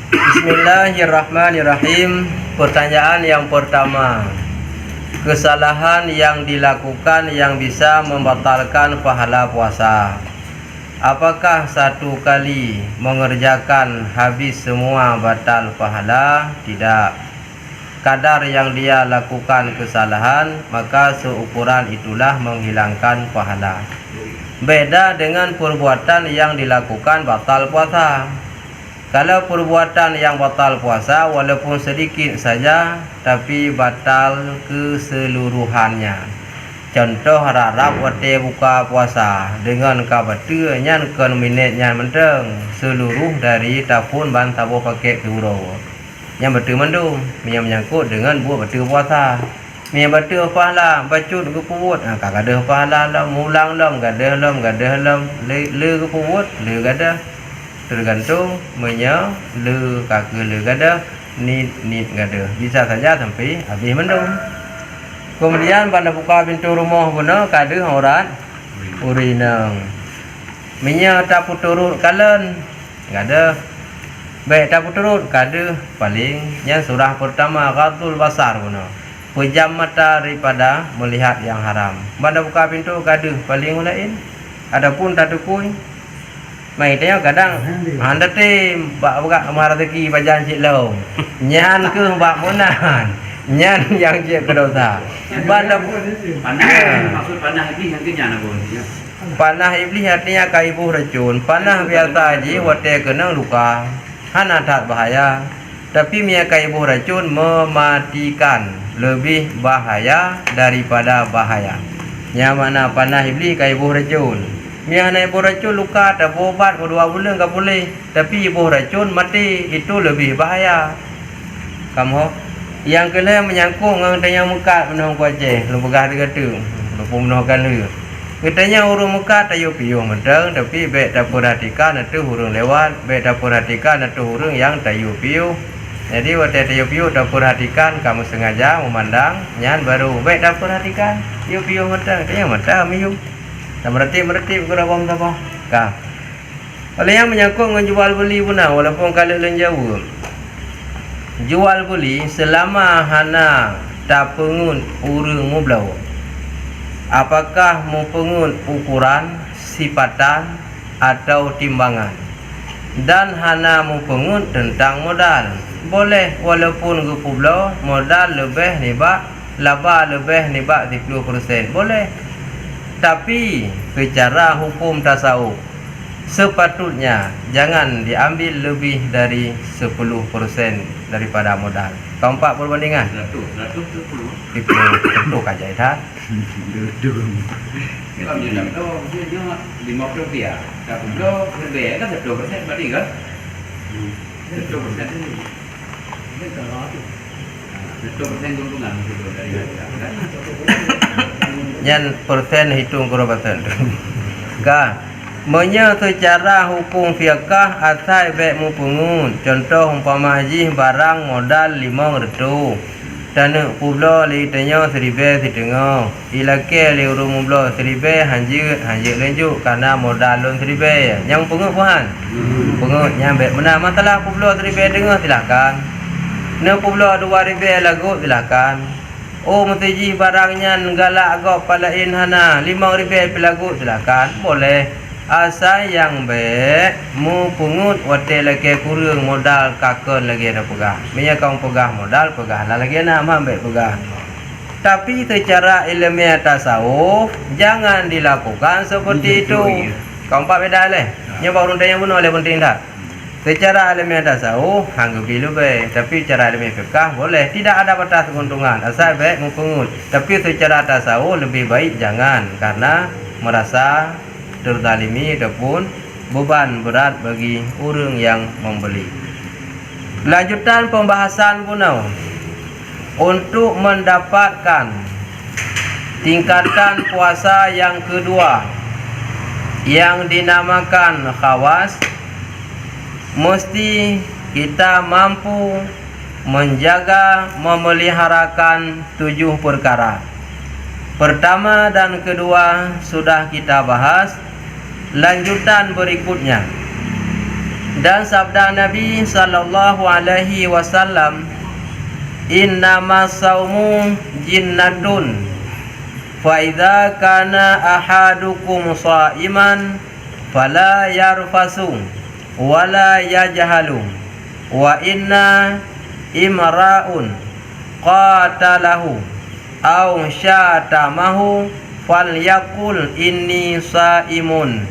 Bismillahirrahmanirrahim. Pertanyaan yang pertama, kesalahan yang dilakukan yang bisa membatalkan pahala puasa. Apakah satu kali mengerjakan habis semua batal pahala? Tidak. Kadar yang dia lakukan kesalahan, maka seukuran itulah menghilangkan pahala. Beda dengan perbuatan yang dilakukan batal puasa. Kalau perbuatan yang batal puasa walaupun sedikit saja tapi batal keseluruhannya. Contoh harap wate buka puasa dengan kabatu nyan kon minit nyan menteng seluruh dari tahun ban tabo pakai euro. Yang betul mandu menyangkut dengan buat betul puasa. Yang betul pahala bacut ke puwut. Kagada pahala lah mulang lam gada le ke puwut le gada. Tergantung le kaka le gada nit gada. Bisa saja sampai habis mendung. Kemudian pada buka pintu rumah puna kada horat urinang. Tak puturut kalen gada. Baik tak puturut kada paling yang surah pertama ghadul basar puna. Pejam mata daripada melihat yang haram. Pada buka pintu kada paling lain. Adapun tak tukui mai tanya kadang anda tim bak buka rezeki bajan cik long nyan ke bak monan nyan yang cik kedosa banda maksud panah iblis yang kenyan apa dia panah iblis artinya kaibuh racun panah biasa aja wate kena luka hana tak bahaya tapi mia kaibuh racun mematikan lebih bahaya daripada bahaya yang mana panah iblis kaibuh racun. Mia naik racun luka tak berobat 2 bulan tak boleh. Tapi ibu racun mati itu lebih bahaya. Kamu yang kena menyangkut dengan tanya muka menang kuace, lu pegah tu. Lu pun menangkan lu. Katanya urung muka tayo piyo mentang tapi baik tak perhatikan itu urung lewat, baik tak perhatikan itu urung yang tayo piyo. Jadi waktu tayo piyo tak perhatikan kamu sengaja memandang nyan baru baik tak perhatikan tayo piyo mentang tanya mata miyo. Tak meretip kerabam apa? Kah. Oleh yang menyangkut dengan jual beli pun walaupun kalau lain jauh. Jual beli selama hana tak pengun urang mublau. Apakah mempengun ukuran, sifatan atau timbangan? Dan hana mempengun tentang modal. Boleh walaupun gupublau modal lebih nibak, laba lebih nibak 10%. Boleh. Tapi secara hukum tasawuf sepatutnya jangan diambil lebih dari 10% daripada modal. Keempat perbandingan 100 10 itu kajai dah. Kalau dia nak tahu dia 50 rupiah. Tak perlu lebih kan 10% berarti kan? 10% ini. Ini kalau tu 10% keuntungan dari Yan persen hitung kurabatan. Ka menya secara hukum fiqah asal baik mempengun. Contoh umpama haji barang modal 500. Tanah pula li tanya 1000 setengah. Ilake li urung pula 1000 hanjir lanjut karena modal lon 1000. Yang pengut puan. Pengut yang baik benar masalah pula 1000 dengar silakan. Ne pula 2000 lagu silakan. Oh mesti barangnya galak agak palain hana 5,000 pelagu silakan boleh asal yang baik mu pungut wate lagi kurang modal kakon lagi ada pegah minyak kau pegah modal pegah lah lagi nak ambil pegah tapi secara ilmiah tasawuf jangan dilakukan seperti itu kau empat beda leh nyoba orang tanya pun oleh penting tak. Secara ilmiah tasawuf hanggu bilu baik, tapi cara ilmiah fiqh boleh tidak ada batas keuntungan asal baik mempengut. Tapi secara tasawuf lebih baik jangan karena merasa terzalimi ataupun beban berat bagi orang yang membeli. Lanjutan pembahasan punau untuk mendapatkan tingkatan puasa yang kedua yang dinamakan khawas. Mesti kita mampu menjaga memeliharakan 7 perkara. Pertama dan kedua sudah kita bahas. Lanjutan berikutnya Dan sabda Nabi sallallahu alaihi wasallam, innamas saumu jinnatun fa idza kana ahadukum shaiman fala yarfasu wala yajhalu wa inna imra'un qatalahu aw syatamahu falyaqul inni saimun.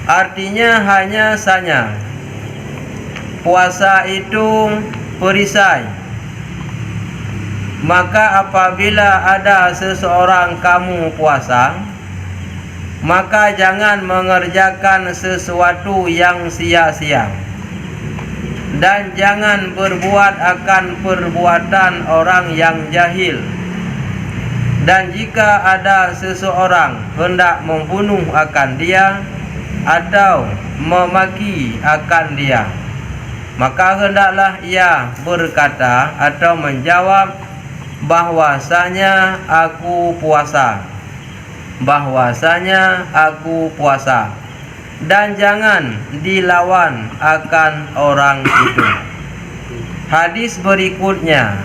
Artinya hanya saja puasa itu perisai. Maka apabila ada seseorang kamu puasa, maka jangan mengerjakan sesuatu yang sia-sia, dan jangan berbuat akan perbuatan orang yang jahil. Dan jika ada seseorang hendak membunuh akan dia atau memaki akan dia, maka hendaklah ia berkata atau menjawab bahwasanya aku puasa, dan jangan dilawan akan orang itu. Hadis berikutnya,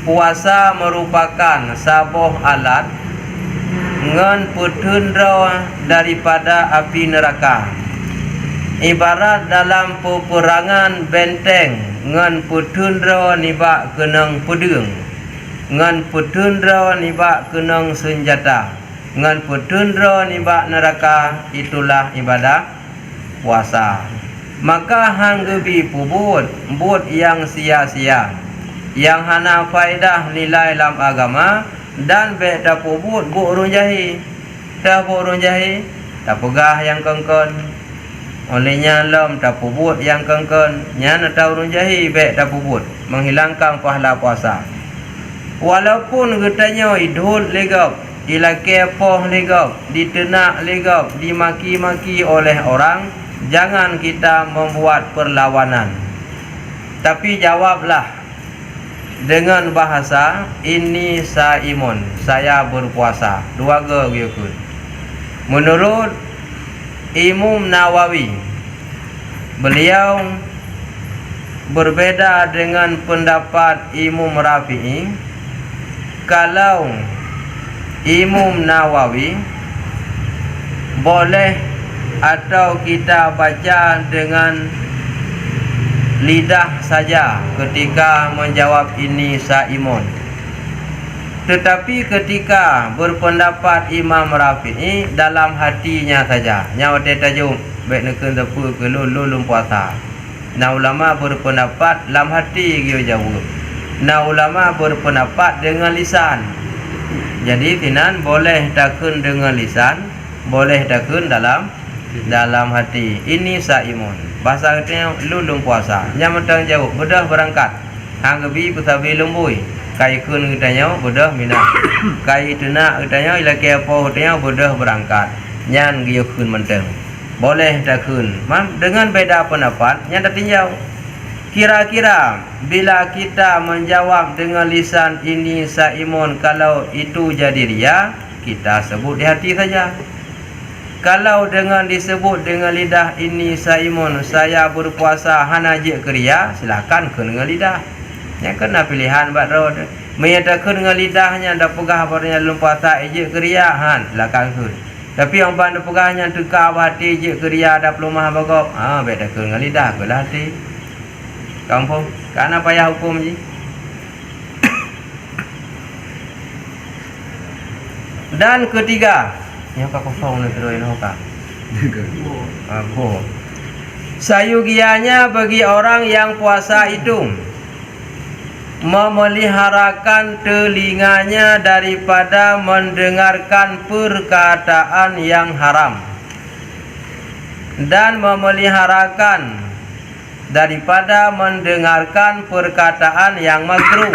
puasa merupakan sabuh alat ngan putundra daripada api neraka. Ibarat dalam peperangan benteng ngan putundra nibak kenang pedang, ngan putundra nibak kenang senjata, ngan putundra nibak neraka. Itulah ibadah puasa. Maka hang gebi pubut yang sia-sia, yang hana faedah nilai dalam agama, dan beda pubut bu urun jahi. Dah bu urun jahi, tak pegah yang kengkon. Olehnya lam tak pubut yang kengkon, nyana tak urun jahi beda pubut, menghilangkan pahala puasa. Walaupun katanya idul legap, ilakepoh legap, ditenak legap, dimaki-maki oleh orang, jangan kita membuat perlawanan. Tapi jawablah dengan bahasa ini saimun, saya berpuasa. Dua ge. Menurut Imam Nawawi, beliau berbeda dengan pendapat Imam Rafi'i. Kalau Imam Nawawi boleh atau kita baca dengan lidah saja ketika menjawab ini saimun. Tetapi ketika berpendapat Imam Rafi'i, dalam hatinya saja nyawa tajuk baik nekun tepu ke lulum puasa. Nah ulama berpendapat dalam hati dia jawab. Nah ulama berpendapat dengan lisan. Jadi tinan boleh takun dengan lisan, boleh takun dalam hati. Ini saimun. Bahasa katanya lulum puasa. Yang mentang jauh bedah berangkat. Hang gebi putabi lembui. Kai kun katanya bedah minat. Kai tunak katanya ilaki apa katanya bedah berangkat. Nyan giyo kun mentang. Boleh takun. Dengan beda pendapat yang tertinjau. Kira-kira bila kita menjawab dengan lisan ini saimun, kalau itu jadi ria, kita sebut di hati saja. Kalau dengan disebut dengan lidah ini saimun, saya berpuasa hana je keria, silakan ke dengan lidah. Yang kena pilihan buat roh. Menyatakan dengan lidahnya dah pegah barunya lum puasa je keria, han silakan ke. Tapi yang bandu pegahnya teka hati je keria dah pelumah bagok, beda ke dengan lidah ke hati. Kampung, karena payah hukum je. Dan ketiga, yang kau kosong ni terus ini kak. Aku. Sayugianya bagi orang yang puasa itu memeliharakan telinganya daripada mendengarkan perkataan yang haram, dan memeliharakan daripada mendengarkan perkataan yang makruh,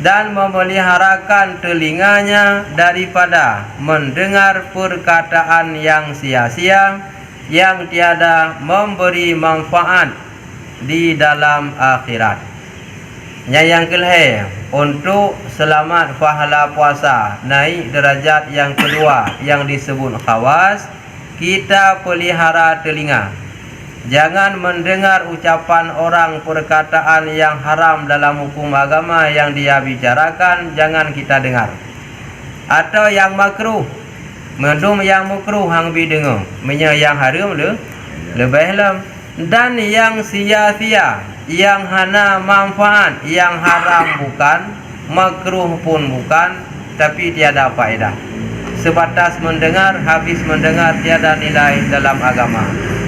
dan memeliharakan telinganya daripada mendengar perkataan yang sia-sia, yang tiada memberi manfaat di dalam akhirat. Yang kelih, untuk selamat pahala puasa, naik derajat yang kedua yang disebut khawas, kita pelihara telinga. Jangan mendengar ucapan orang, perkataan yang haram dalam hukum agama yang dia bicarakan, jangan kita dengar. Atau yang makruh, mendum yang makruh hang bi dengar, menya yang haram lebih lam. Dan yang sia-sia, yang hana manfaat, yang haram bukan, makruh pun bukan, tapi tiada faedah. Sebatas mendengar, habis mendengar, tiada nilai dalam agama.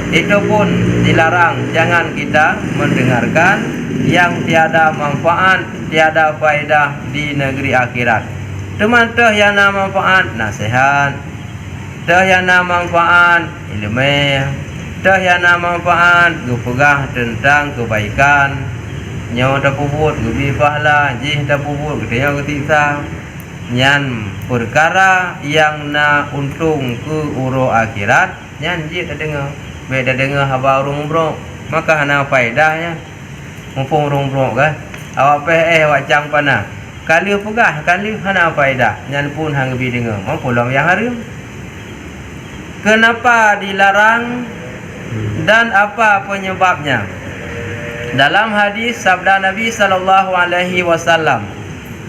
Itu pun dilarang. Jangan kita mendengarkan yang tiada manfaat, tiada faedah di negeri akhirat. Teman teh yang nama manfaat nasihat, teh yang nama manfaat ilmu, teh yang nama manfaat gupegah tentang kebaikan. Nyawa terpubut gubi pahala, jih terpubut ketanya ketiksa. Nyan perkara yang na untung ke uro akhirat, nyan jih tak dengar. Beda dengar haba urung brok, maka hana faedahnya. Mumpung urung brok kan, awak wacang panah. Kali pegah, kali hana faedah. Nyan pun hang bi dengar. Mampu lam yang haram. Kenapa dilarang dan apa penyebabnya? Dalam hadis sabda Nabi sallallahu alaihi wasallam,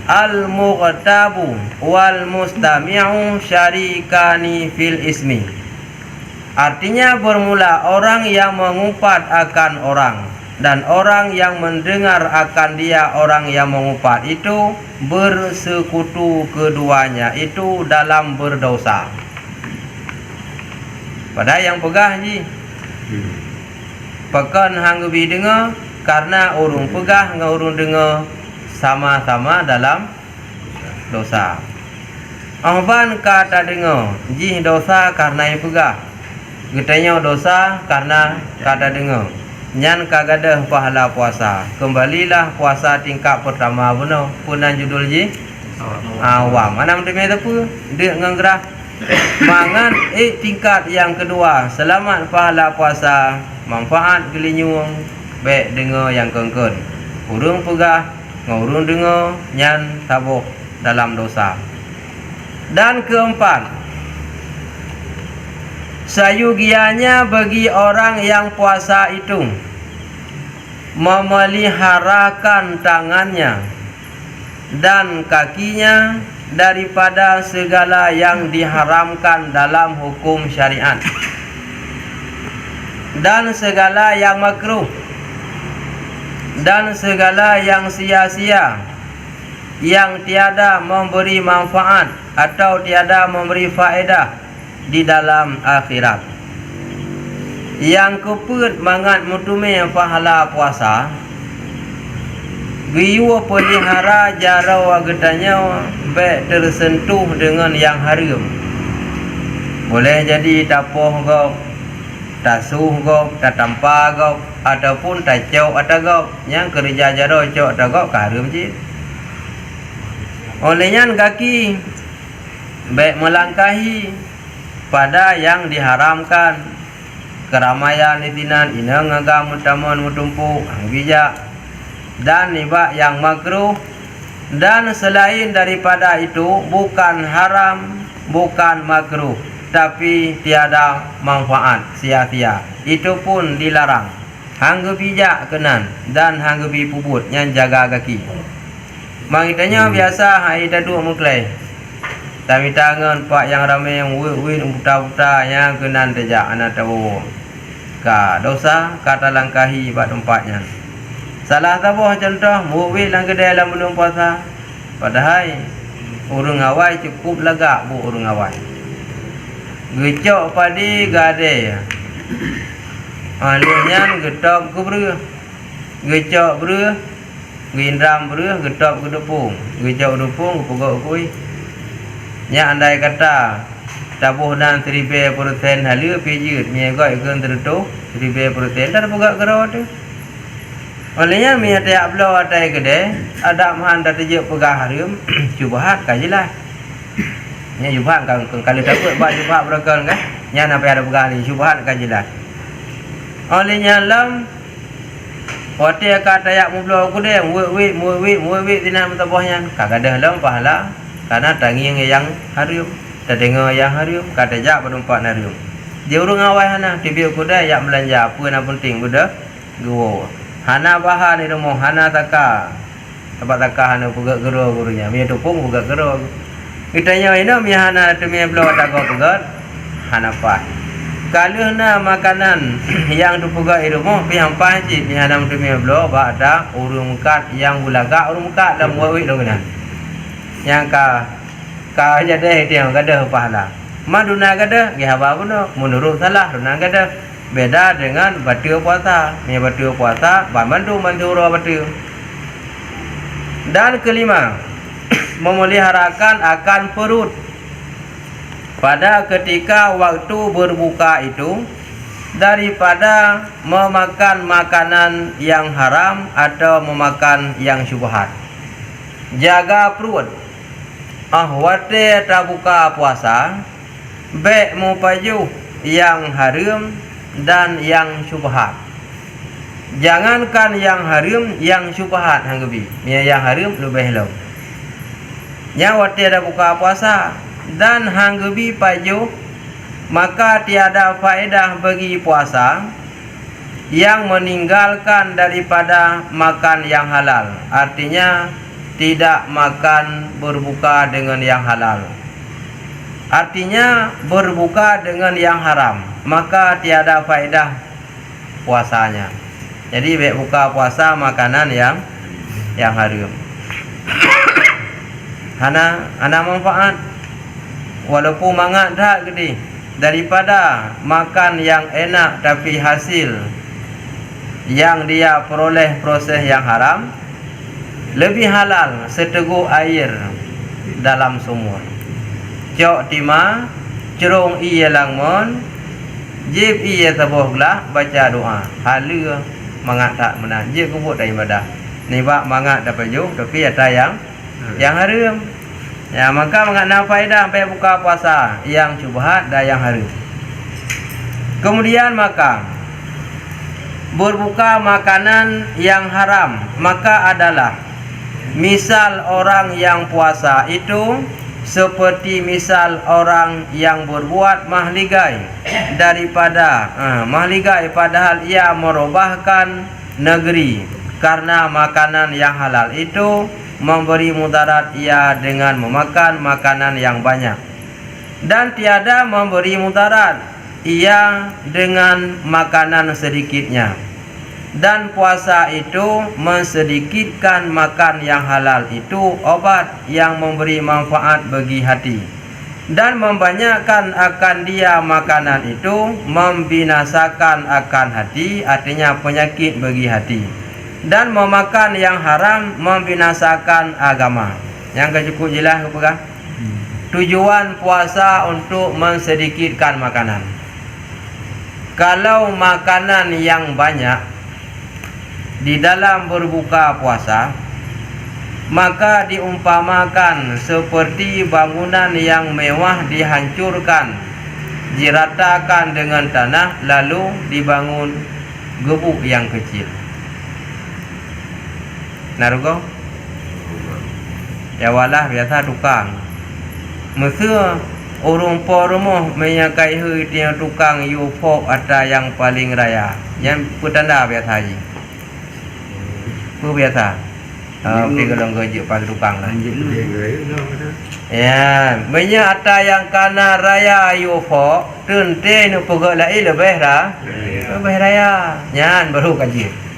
al-mughtabu wal mustami'u syarikani fil ismi. Artinya bermula orang yang mengumpat akan orang dan orang yang mendengar akan dia, orang yang mengumpat itu bersekutu keduanya itu dalam berdosa. Pada yang pegah ji, pekan hang bi dengar karena urung pegah dengan urung dengar sama-sama dalam dosa. Amban kata dengar, ji dosa karena yang pegah. Getanya dosa karena kata dengar. Nyan kagadah pahala puasa. Kembalilah puasa tingkat pertama benar. Punan judul ji awam. Anam demi apa? Dek ngangrah. Mangan tingkat yang kedua. Selamat pahala puasa. Manfaat gelinyung. Baik dengar yang kengken. Urung pegah, ngurung dengar, nyan tabuh dalam dosa. Dan keempat, sayugianya bagi orang yang puasa itu memeliharakan tangannya dan kakinya daripada segala yang diharamkan dalam hukum syariat dan segala yang makruh dan segala yang sia-sia yang tiada memberi manfaat atau tiada memberi faedah di dalam akhirat. Yang keput mangat mutume pahala puasa, giwa pelihara jarau agetanya baik tersentuh dengan yang haram. Boleh jadi tapoh gop, tasuh gop, tatampa gop, ataupun tacau atau gop. Yang kerja jarau cok atau gop haram je. Olehnya kaki baik melangkahi pada yang diharamkan, keramaian itinan inang agam mutaman mutumpu bijak dan nibak yang makruh, dan selain daripada itu bukan haram, bukan makruh, tapi tiada manfaat, sia-sia, itu pun dilarang. Hangga bijak kenan dan hangga bi puput yang jaga kaki. Mangitanya biasa hai dadu muklai. Tapi tangan pak yang ramai yang win buta-buta yang kenan tejak anak tahu. Ka dosa kata langkahi pada tempatnya. Salah tabuh contoh muwin lang kedai dalam menung puasa. Padahal urung awai cukup lagak bu urung awai. Gecok padi gade. Alihnya getop ke beru. Gecok beru. Gindram beru getop ke depung. Gecok depung pokok kui. Nya andai kata tabuh dan 1000% halu pijut miegoi keun tertu 1000% tar pegak gerau tu. Olehnya mi tiap blau atai gede ada mahan dak tejuk pegah harum cubahat kajilah. Nya cubahat kan kali takut ba cubahat berakal kan. Nya sampai ada pegah ni cubahat kajilah. Olehnya lam Wate kata yak mublo aku deh muwi tina metabohnya kagadah lam pahala karena tangi yang harum, terdengar yang harum, kata jak berempat harum. Dia urung awal hana tibi kuda yak belanja apa yang penting kuda guru. Hana bahan ni rumah hana taka. Tempat taka hana pegak guru gurunya. Mia tupung pegak guru. Kitanya ini mia hana tu mia belau taka pegak hana pa. Kalau na makanan yang tu pegak rumah pi hampa ji mia hana tu mia belau ba ada urung kat yang bulaga urung kat dalam wawit dong na. Yang ka jadi dia kada pahala. Maduna kada gihaba puno menurut salah duna kada beda dengan batiu puasa. Ni batiu puasa bantu mandura batiu. Dan kelima, memeliharakan akan perut pada ketika waktu berbuka itu daripada memakan makanan yang haram atau memakan yang syubhat. Jaga perut. Wate tak buka puasa baik mupaju yang haram dan yang syubhat. Jangankan yang haram, yang syubhat hanggebi. Yang haram lebih lom. Yang wate dah buka puasa dan hanggebi paju, maka tiada faedah bagi puasa yang meninggalkan daripada makan yang halal. Artinya tidak makan berbuka dengan yang halal. Artinya berbuka dengan yang haram, maka tiada faedah puasanya. Jadi baik buka puasa makanan yang haram. Hana manfaat walaupun mangat dah gede daripada makan yang enak tapi hasil yang dia peroleh proses yang haram lebih halal seteguk air dalam sumur. Cok tima cerong iya langmon jib iya tabuh gelah baca doa hala mangat tak menang je kubut dari ibadah ni bak mangat dapat jauh tapi ada yang haram ya, maka mangat na faedah sampai buka puasa yang syubhat dan yang haram. Kemudian maka berbuka makanan yang haram maka adalah misal orang yang puasa itu seperti misal orang yang berbuat mahligai daripada mahligai padahal ia merubahkan negeri karena makanan yang halal itu memberi mudarat ia dengan memakan makanan yang banyak dan tiada memberi mudarat ia dengan makanan sedikitnya. Dan puasa itu mensedikitkan makan yang halal itu obat yang memberi manfaat bagi hati. Dan membanyakkan akan dia makanan itu membinasakan akan hati, artinya penyakit bagi hati. Dan memakan yang haram membinasakan agama. Yang cukup jelas apa? Tujuan puasa untuk mensedikitkan makanan. Kalau makanan yang banyak di dalam berbuka puasa, maka diumpamakan seperti bangunan yang mewah dihancurkan, diratakan dengan tanah lalu dibangun gebuk yang kecil. Narugo? Ya walah biasa tukang. Masa orang po rumah menyakai hui dia tukang yufok ada yang paling raya. Yang petanda biasa haji. Apa biasa? Pergi kalau kerja pas tukang lah. Ya, banyak ada yang kana raya yufok, tente nu pegak lai lebih dah. Lebih raya. Nyan baru kaji.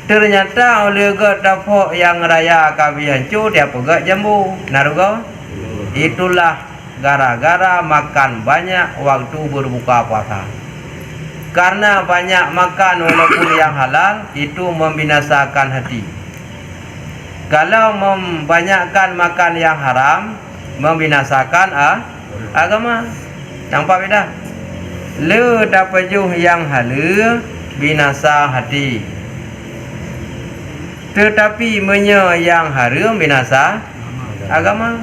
Ternyata oleh ke dapok yang raya kabi hancur dia pegak jambu. Narugo? Itulah gara-gara makan banyak waktu berbuka puasa. Karena banyak makan walaupun yang halal itu membinasakan hati. Kalau membanyakkan makan yang haram membinasakan agama. Nampak beda? Le dapat juh yang halal binasa hati. Tetapi yang haram binasa agama.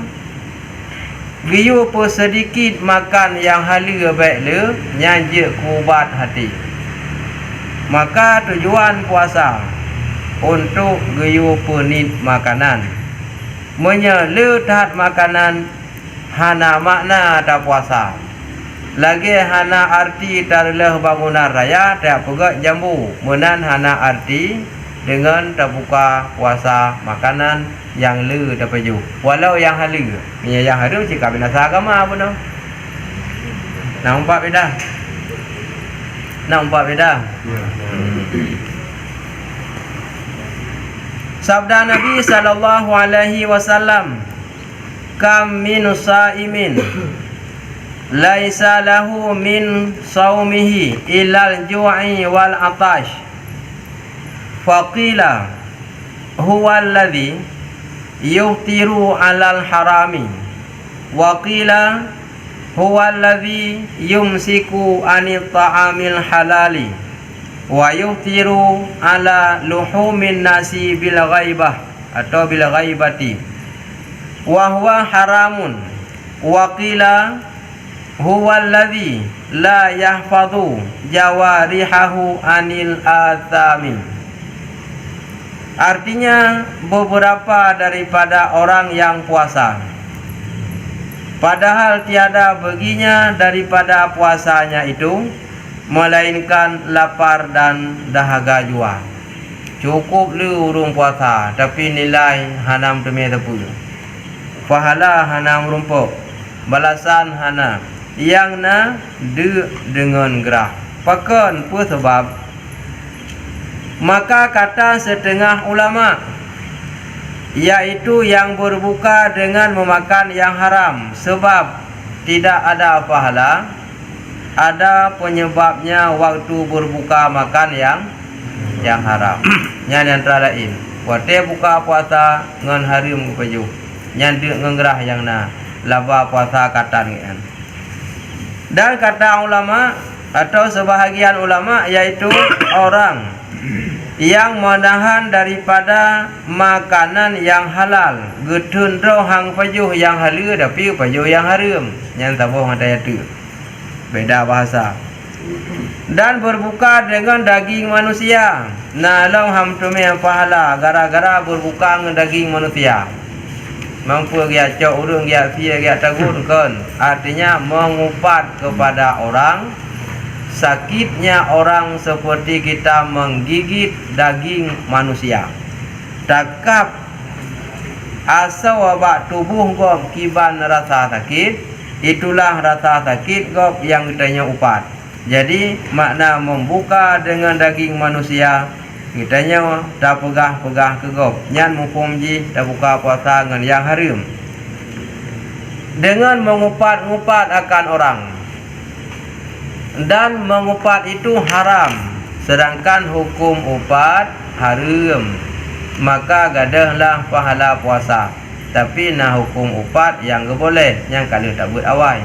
Biu pun sedikit makan yang halal baik le nyajak kubat hati. Maka tujuan puasa untuk giu punit makanan. Menyeletat makanan hana makna tak puasa. lagi hana arti tarleh bangunan raya tak pegak jambu menan hana arti dengan terbuka puasa makanan yang le dapat ju walau yang halu yang halu jika binasa agama pun nampak beda sabda Nabi sallallahu alaihi wasallam kam min saimin laisa lahu min saumihi illal ju'i wal atash faqila huwa alladhi yuftiru alal harami wa qila huwa alladhi yumsiku anit ta'amil halali wa yuftiru ala luhumin nasi bil ghaibah atau bil ghaibati wa huwa haramun wa qila huwa alladhi la yahfadhu jawarihahu anil athami. Artinya beberapa daripada orang yang puasa padahal tiada baginya daripada puasanya itu melainkan lapar dan dahaga jua. Cukup lu urung puasa tapi nilai hanam temi tepu. Pahala hanam rumpuk, balasan hana yang na dengan gerah. Pakan apa sebab? Maka kata setengah ulama, yaitu yang berbuka dengan memakan yang haram, sebab tidak ada pahala, ada penyebabnya waktu berbuka makan yang haram. Yang antara lain, waktu buka puasa ngan haram kepeju, nyanduk ngerah yang na laba puasa katan kan. Dan kata ulama atau sebahagian ulama, yaitu orang yang menahan daripada makanan yang halal, getun rohang pajuh yang halal tapi pajuh yang haram, yang tabuh ada itu beda bahasa. Dan berbuka dengan daging manusia, nalau ham tume pahala gara-gara berbuka dengan daging manusia. Mampu dia cok urung dia sia dia tagurkan, artinya mengupat kepada orang sakitnya orang seperti kita menggigit daging manusia. Takap asal wabak tubuh gop kiban rasa sakit, itulah rasa sakit gop yang kitanya upat. Jadi makna membuka dengan daging manusia, kitanya dah pegah-pegah ke gop nyan mumpung ji dah buka puasa dengan yang haram, dengan mengupat-ngupat akan orang. Dan mengupat itu haram, sedangkan hukum upat haram, maka gadahlah pahala puasa. Tapi nah hukum upat yang ke boleh, yang kalau tak buat awal,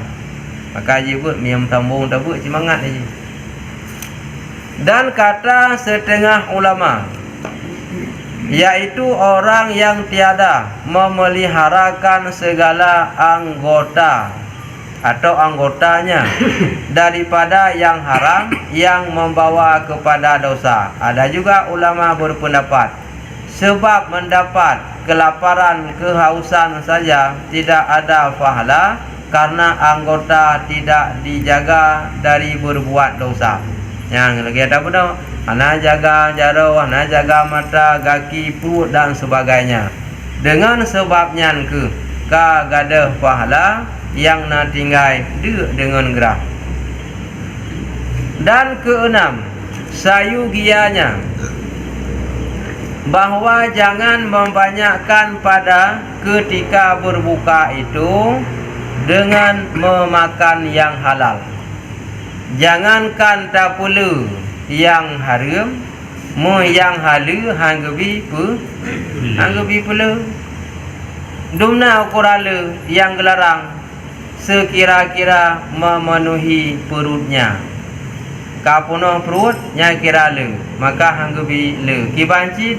maka je buat miam tambung tak buat semangat je. Dan kata setengah ulama, yaitu orang yang tiada memeliharakan segala anggota atau anggotanya daripada yang haram yang membawa kepada dosa. Ada juga ulama berpendapat sebab mendapat kelaparan, kehausan saja tidak ada pahala karena anggota tidak dijaga dari berbuat dosa. Yang lagi ada pun ana jaga jaro, ana jaga mata, kaki, perut dan sebagainya. Dengan sebabnya ke gadah pahala yang na tinggal dengan gerah. Dan keenam, sayugianya bahawa jangan membanyakkan pada ketika berbuka itu dengan memakan yang halal. Jangankan tak pula yang haram, yang halal hanggebi pula. Dumna ukurala yang gelarang sekira-kira memenuhi perutnya. Kapunoh perutnya kira le, maka hanggebi le. Kibancit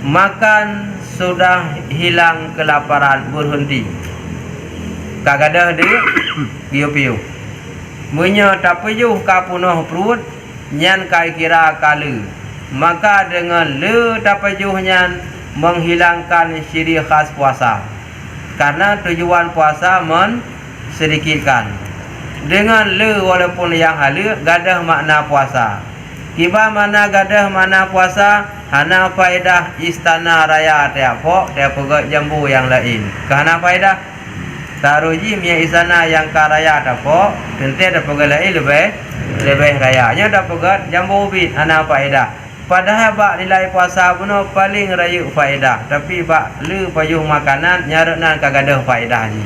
makan sudah hilang kelaparan, berhenti. Kagadah dia piu-piu. Munya tak payuh kapunoh perut nyan kai kira kala. Maka dengan le tak payuh nyan menghilangkan ciri khas puasa. Karena tujuan puasa sedikitkan. dengan le walaupun yang hala gadah makna puasa. Kiba mana gadah mana puasa hana faedah istana raya tiap pok tiap pegat jambu yang lain. Kerana faedah taruji mia istana yang karaya tapok tente ada pegat lain lebih rayanya ada pegat jambu ubin hana faedah. Padahal bak nilai puasa puno paling raya faedah, tapi bak le payuh makanan nyarenan kagadah faedah ni.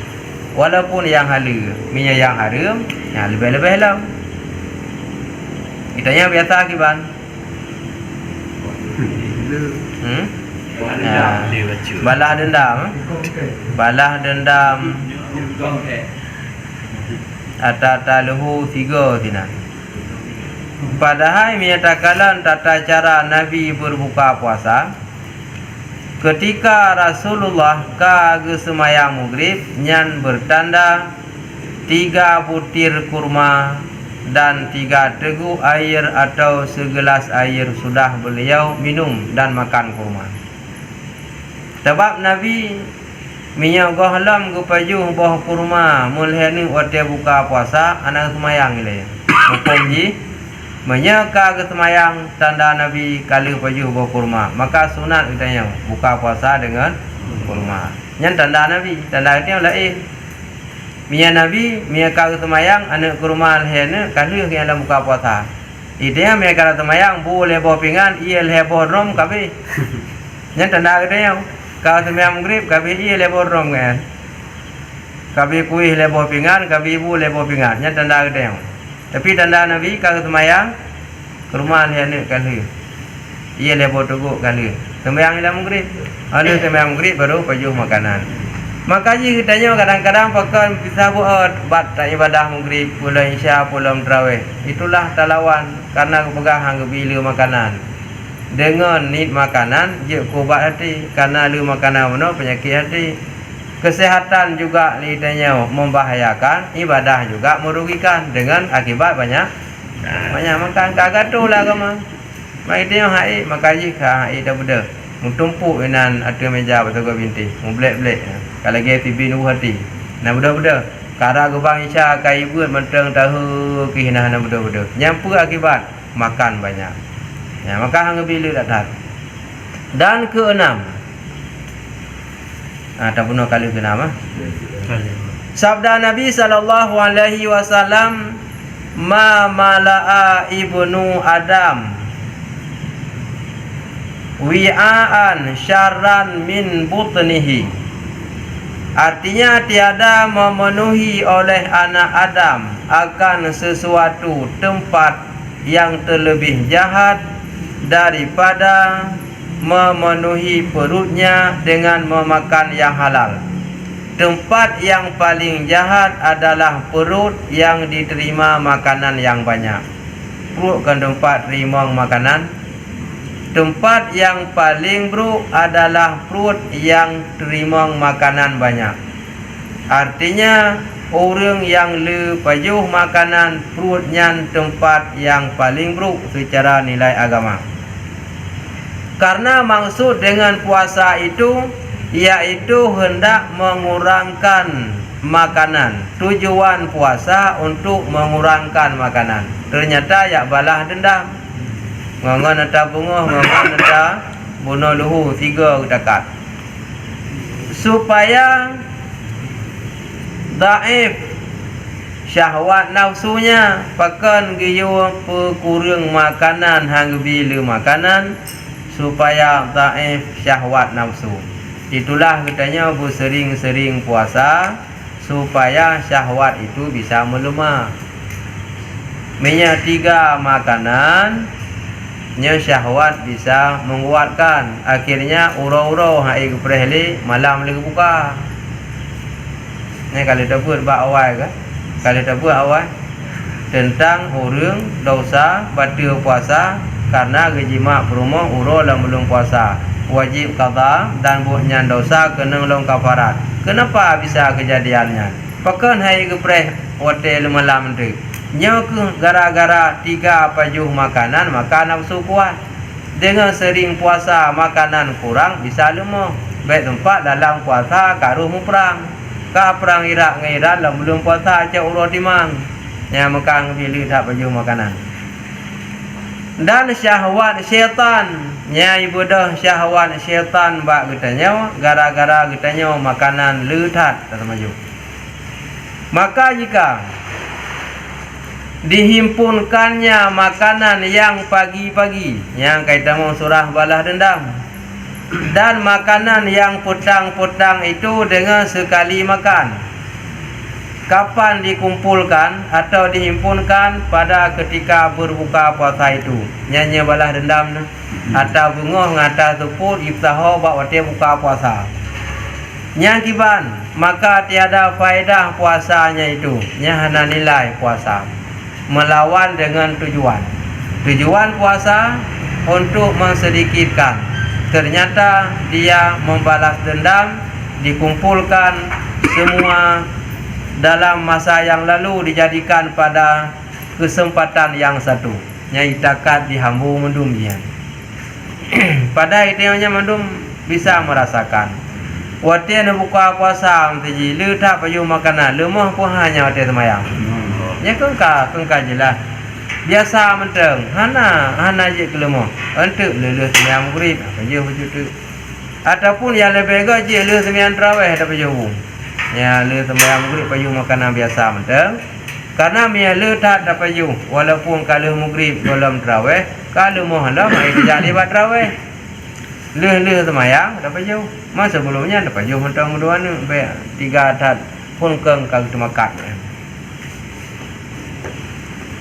Walaupun yang hala minyak yang haram yang lebih-lebih lah. Kitanya biasa akiban. Balah dendam. Balah dendam Atata lehu 3 tina. Padahal menyatakan tata cara Nabi berbuka puasa ketika Rasulullah ke semayang maghrib nyan bertanda 3 butir kurma dan 3 teguk air atau segelas air sudah beliau minum dan makan kurma. Sebab Nabi minyak gohlam ke pajuh buah kurma mulai ni waktu buka puasa anak semayang ni hukum ji menyeka ke semayang tanda Nabi kali pajuh buah kurma, maka sunat katanya buka puasa dengan kurma. Yang tanda Nabi, tanda itu lain. Minyak Nabi, minyak ke semayang anak kurma lehena kali yang dalam buka puasa. Idenya minyak ke semayang boleh bawa pinggan, ia lebo rom kabe. Yang tanda katanya kalau semayang maghrib kabe ia lebo rom kan. Kabe kuih lebo pinggan, kabe ibu lebo pinggan. Yang tanda katanya. Tapi tanda Nabi kalau semayang ke rumah dia ni kali. Ia lebo teguk kali. Semayang dalam maghrib. Ada semayang maghrib baru pajuh makanan. Makanya kitanya kadang-kadang pakai bisa buat tak ibadah maghrib, pula isya, pula tarawih. Itulah talawan karena pegang hang bila makanan. Dengan nit makanan je kubat hati karena lu makanan mana penyakit hati. Kesehatan juga lidahnya membahayakan, ibadah juga merugikan dengan akibat banyak makan kagak tu lah kamu. Mai dia hai makaji ka hai dah benda. Mutumpuk inan ada meja betul ke binti. Memblek-blek. Kalau ge tibi nu hati. Nah benda-benda. Kara gebang isya kai buat menteng tahu kehina na benda-benda. Nyampu akibat makan banyak. Ya maka hang bila datang. Dan keenam tak pernah kali ke nama. Sabda Nabi sallallahu alaihi wasallam, "Ma mala'a ibnu Adam wi'aan syarran min butnihi." Artinya tiada memenuhi oleh anak Adam akan sesuatu tempat yang terlebih jahat daripada memenuhi perutnya dengan memakan yang halal. Tempat yang paling jahat adalah perut yang diterima makanan yang banyak. Perut kan tempat terima makanan. Tempat yang paling buruk adalah perut yang terima makanan banyak. Artinya orang yang pajuh makanan perutnya tempat yang paling buruk secara nilai agama. Karena maksud dengan puasa itu yaitu hendak mengurangkan makanan. Tujuan puasa untuk mengurangkan makanan. Ternyata ya balah dendam. Ngongon neta bungoh, ngongon neta bunuh luhu 3 dekat. Supaya daif syahwat nafsunya pakan giyu pekurang makanan hang bila makanan supaya daif syahwat nafsu. Itulah katanya bersering-sering puasa supaya syahwat itu bisa melemah. Minyak 3 makanan nya syahwat bisa menguatkan. Akhirnya uro-uro hai keprehli malam lagi buka. Ni kalau dapat bak awal ke? Kalau dapat awal tentang orang dosa batal puasa karena gejima perumah uro lang belum puasa, wajib qada dan buhnya dosa kena long kafarat. Kenapa bisa kejadiannya? Pakan hai gepreh hotel malam tu. Nya ke gara-gara 3 pajuh makanan maka nafsu kuat. Dengan sering puasa makanan kurang bisa lemah. Baik tempat dalam puasa karuh perang. Ka perang Iraq dengan Iran lah belum puasa aja uro timang. Yang mekang bila tak baju makanan. Dan syahwat syaitan, nya ibadah syahwat syaitan bak katanya gara-gara katanya makanan letat tak maju. Maka jika dihimpunkannya makanan yang pagi-pagi, yang kaitan surah balas dendam, dan makanan yang petang-petang itu dengan sekali makan, kapan dikumpulkan atau dihimpunkan pada ketika berbuka puasa itu, nyanyi balas dendam atau bungoh ngata tuput iftaho bak wate buka puasa nya kiban, maka tiada faedah puasanya itu, nya hana nilai puasa, melawan dengan tujuan puasa untuk mensedikitkan, ternyata dia membalas dendam, dikumpulkan semua dalam masa yang lalu dijadikan pada kesempatan yang satu, nya itakat dihambu mendum dia. Pada itianya mendum bisa merasakan wate na buka puasa mteji le tak payu makanan lemah pun hanya wate semayang. Nya kengka jelas. Biasa menteng hana je kelemah. Entuk le semayang maghrib payu tu. Ataupun yang lebih agak je le semayang tarawih ada payu. Ya le semayang maghrib payu makanan biasa menteng. Karena mia le tak ada payu walaupun kalau maghrib dalam tarawih, kalau mohonlah mai jadi buat tarawih. Le semayang ada payu. Masa sebelumnya ada payu mentang dua ni tiga adat pun keng kag makan.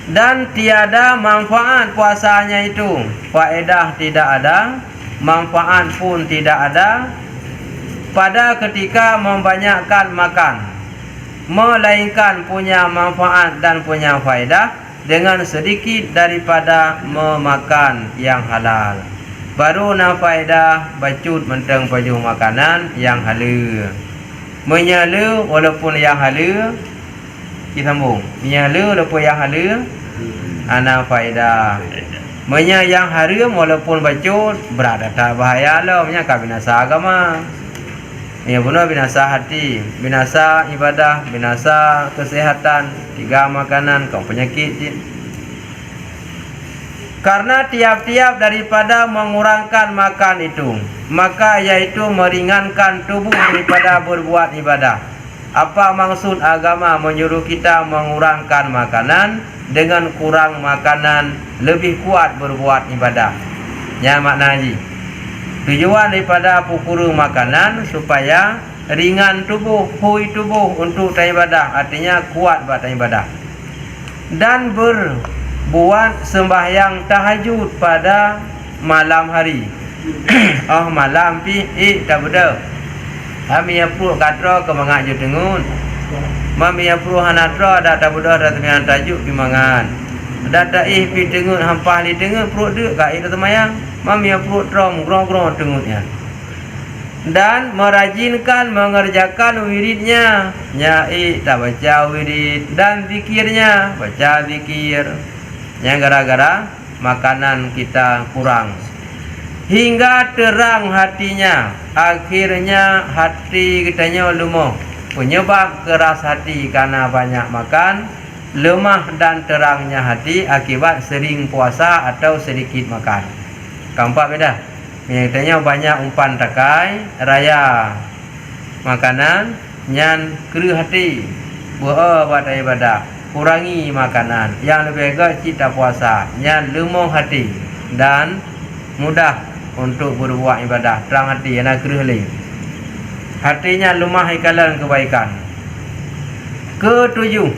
Dan tiada manfaat puasanya itu, faedah tidak ada, manfaat pun tidak ada pada ketika membanyakkan makan, melainkan punya manfaat dan punya faedah dengan sedikit daripada memakan yang halal. Baru na faedah bacut mentang paju makanan yang halal. Menyala walaupun yang halal, kita sambung. Menyala walaupun yang halal, ana faedah. Menya yang haram walaupun bacut berada tak bahaya lah, menyangka binasa agama. Ya benar, binasa hati, binasa ibadah, binasa kesehatan, tiga makanan, kau penyakit je. Karena tiap-tiap daripada mengurangkan makan itu, maka yaitu meringankan tubuh daripada berbuat ibadah. Apa maksud agama menyuruh kita mengurangkan makanan? Dengan kurang makanan lebih kuat berbuat ibadah. Ya makna haji. Tujuan daripada pukul makanan supaya ringan tubuh, hui tubuh untuk ibadah, artinya kuat buat ibadah. Dan buat sembahyang tahajud pada malam hari. Oh malam pi tak betul. Kami apruh katra ke mangaj dengun. Mami apruh hanatra dah tak betul dah sembahyang tahajud pi mangan. Dah tak pi dengun hampah li dengun perut dak ka ida sembahyang. Mami apruh trom grong-grong dengutnya. Dan merajinkan mengerjakan wiridnya, nyai tak baca wirid, dan zikirnya baca zikir. Yang gara-gara makanan kita kurang hingga terang hatinya, akhirnya hati kitanya lemah. Penyebab keras hati karena banyak makan, lemah dan terangnya hati akibat sering puasa atau sedikit makan. Kampak beda. Yang kitanya banyak umpan takai raya makanan nyan kru hati buat ibadah. Kurangi makanan, yang lebih agak cita puasa, yang lemah hati dan mudah untuk berbuat ibadah, terang hati, yang nak kerih hatinya lemah ikalan kebaikan. Ketujuh,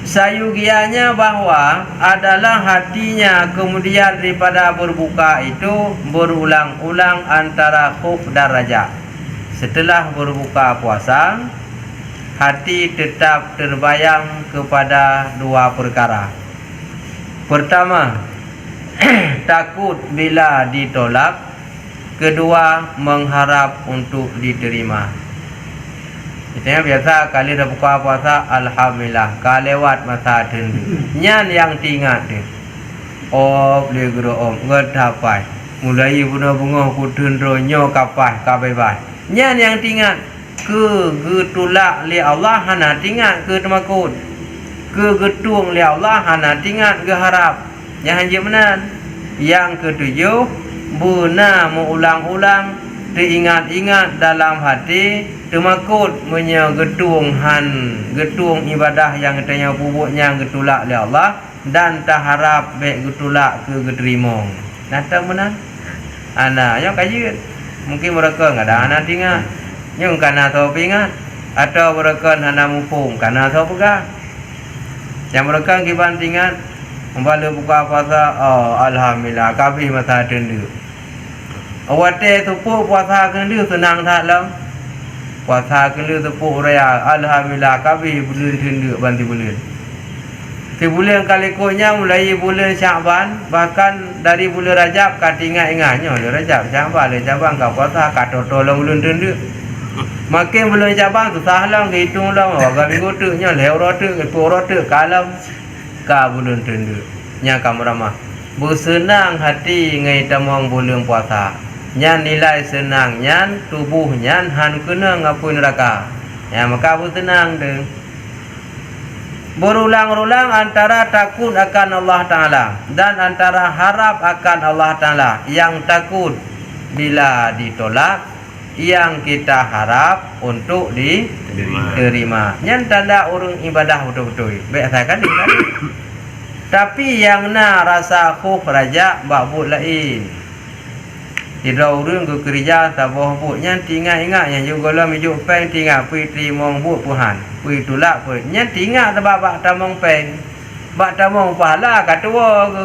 sayugianya bahwa adalah hatinya kemudian daripada berbuka itu berulang-ulang antara khuf dan raja. Setelah berbuka puasa, hati tetap terbayang kepada dua perkara. Pertama, takut bila ditolak. Kedua, mengharap untuk diterima. Itu biasa kali dah buka puasa, alhamdulillah, kalewat masa tentu. Nyan yang tinggal tu. Oh, boleh guru om, ngetapai. Mulai bunga-bunga kutun ronyo kapai, kabai. Nyan yang tinggal. Ke tulak li Allah hana tinggal ke temakut ke getung li Allah hana tingat ke harap yang hanya menan. Yang ketujuh, benar mengulang-ulang diingat-ingat dalam hati temakut menyegetung getung ibadah yang katanya pupuknya getulak li Allah dan tak harap baik getulak ke geterima. Nata benar. Ana yang kaji mungkin mereka enggak ada anak tingat. Yang kana tahu pingat atau mereka hana mumpung kana tahu pegang. Yang mereka kiban tingat membala buka puasa, oh alhamdulillah kabeh masa dendu. Awate tepuk puasa kendu senang tak lang. Puasa kendu tepuk raya alhamdulillah kabeh bulan dendu banti bulan. Di bulan kalikonya mulai bulan Syaban, bahkan dari bulan Rajab kat ingat-ingatnya le Rajab Syaban le Syaban ka puasa ka tolong bulan dendu. Makin bulan Syaban tu sahlang hitung lang agak minggu tu nya lewat tu ke poro tu kalam ka bulan tendu nya kamramah bersenang hati ngai tamang bulan puasa nyan nilai senang nyan tubuh nyan han kena ngapun neraka ya maka bersenang deng berulang-ulang antara takut akan Allah Ta'ala dan antara harap akan Allah Ta'ala. Yang takut bila ditolak, yang kita harap untuk diterima. Yang tanda orang ibadah betul-betul. Baik saya kan tadi. Tapi yang na rasa khuf raja babut lain. Tidak orang ke kerja tabah but nya tinggal ingat yang juga lah mijuk peng tinggal pi trimong but puhan. Pi tulak pun nya tinggal sebab bak tamong peng. Bak tamong pahala katua ke.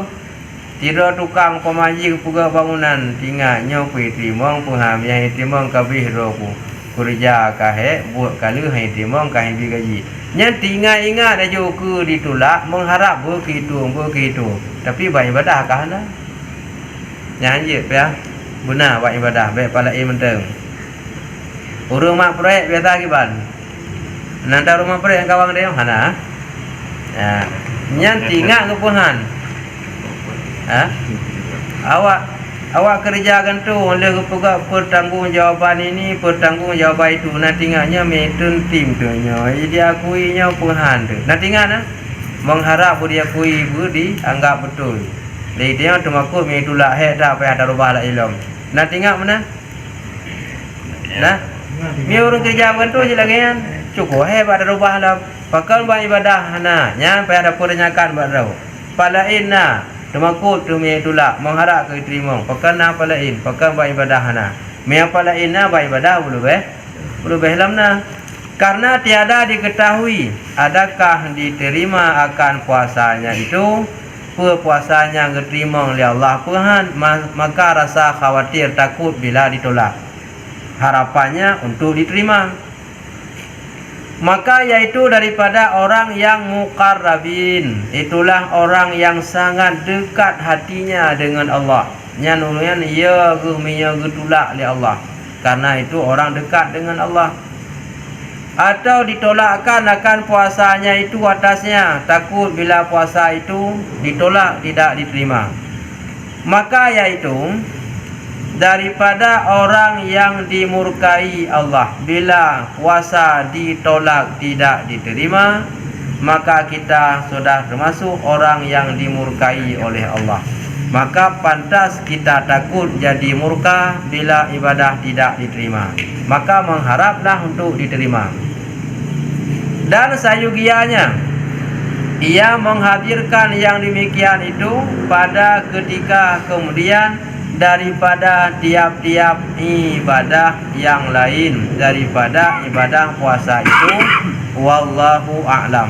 Tidak tukang pemaji puga bangunan tinggal nya pi trimong puhan yang trimong kabih roku. Kerja kahe buat kalu hai trimong kahe bi gaji. Nya tinggal ingat dah juga ditulak mengharap begitu. Tapi banyak ibadah kahana. Nyanyi ya. Benar buat ibadah baik pala menteng. Urang mak proyek biasa kiban. Nanti rumah proyek yang kawang dia hana. Ya. Nyan tinggal ke puhan. Ha? Awak kerjakan tu oleh kepegang pertanggungjawaban ini, pertanggungjawaban itu. Nanti tinggalnya metun tim tu nya. Dia akuinya puhan tu. Nanti tinggal mengharap dia akui dianggap betul. Jadi dia tu makut itulah dah apa ada rubah lah ilmu. Nak tinggal mana? Nah, mi orang kerja bantu je lagi kan. Cukup ada rubah lah. Pakai buat ibadah na, nya apa ada perenyakan baru. Palain na, tu makut tu mi itulah mengharap ke terima. Pakai na palain, pakai buat ibadah na. Mi palain na buat ibadah belum behlam na. Karena tiada diketahui adakah diterima akan puasanya itu. Puasanya diterima oleh Allah Tuhan, maka rasa khawatir takut bila ditolak. Harapannya untuk diterima. Maka yaitu daripada orang yang muqarrabin. Itulah orang yang sangat dekat hatinya dengan Allah. Nyanulungan ia geminya getulak oleh Allah. Karena itu orang dekat dengan Allah. Atau ditolakkan akan puasanya itu atasnya, takut bila puasa itu ditolak tidak diterima. Maka yaitu daripada orang yang dimurkai Allah bila puasa ditolak tidak diterima, maka kita sudah termasuk orang yang dimurkai oleh Allah. Maka pantas kita takut jadi murka bila ibadah tidak diterima. Maka mengharaplah untuk diterima. Dan sayugianya ia menghadirkan yang demikian itu pada ketika kemudian daripada tiap-tiap ibadah yang lain daripada ibadah puasa itu. Wallahu a'lam.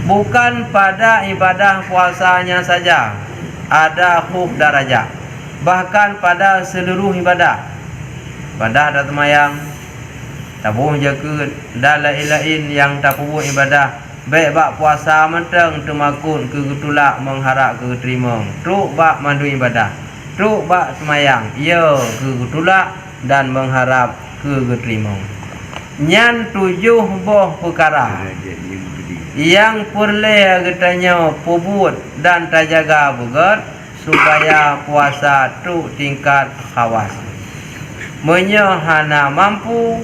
Bukan pada ibadah puasanya saja ada khuf darajah, bahkan pada seluruh ibadah ada semayang, tabuh jaga dan lain-lain yang tak pubuh ibadah. Baik bak puasa menteng temakun ke getulak mengharap ke terima. Truk bak mandu ibadah, truk bak semayang ia ke getulak dan mengharap ke terima. Nyan 7 buah perkara yang perlu katanya pubut dan terjaga begat supaya puasa tu tingkat khawas. Menyahana mampu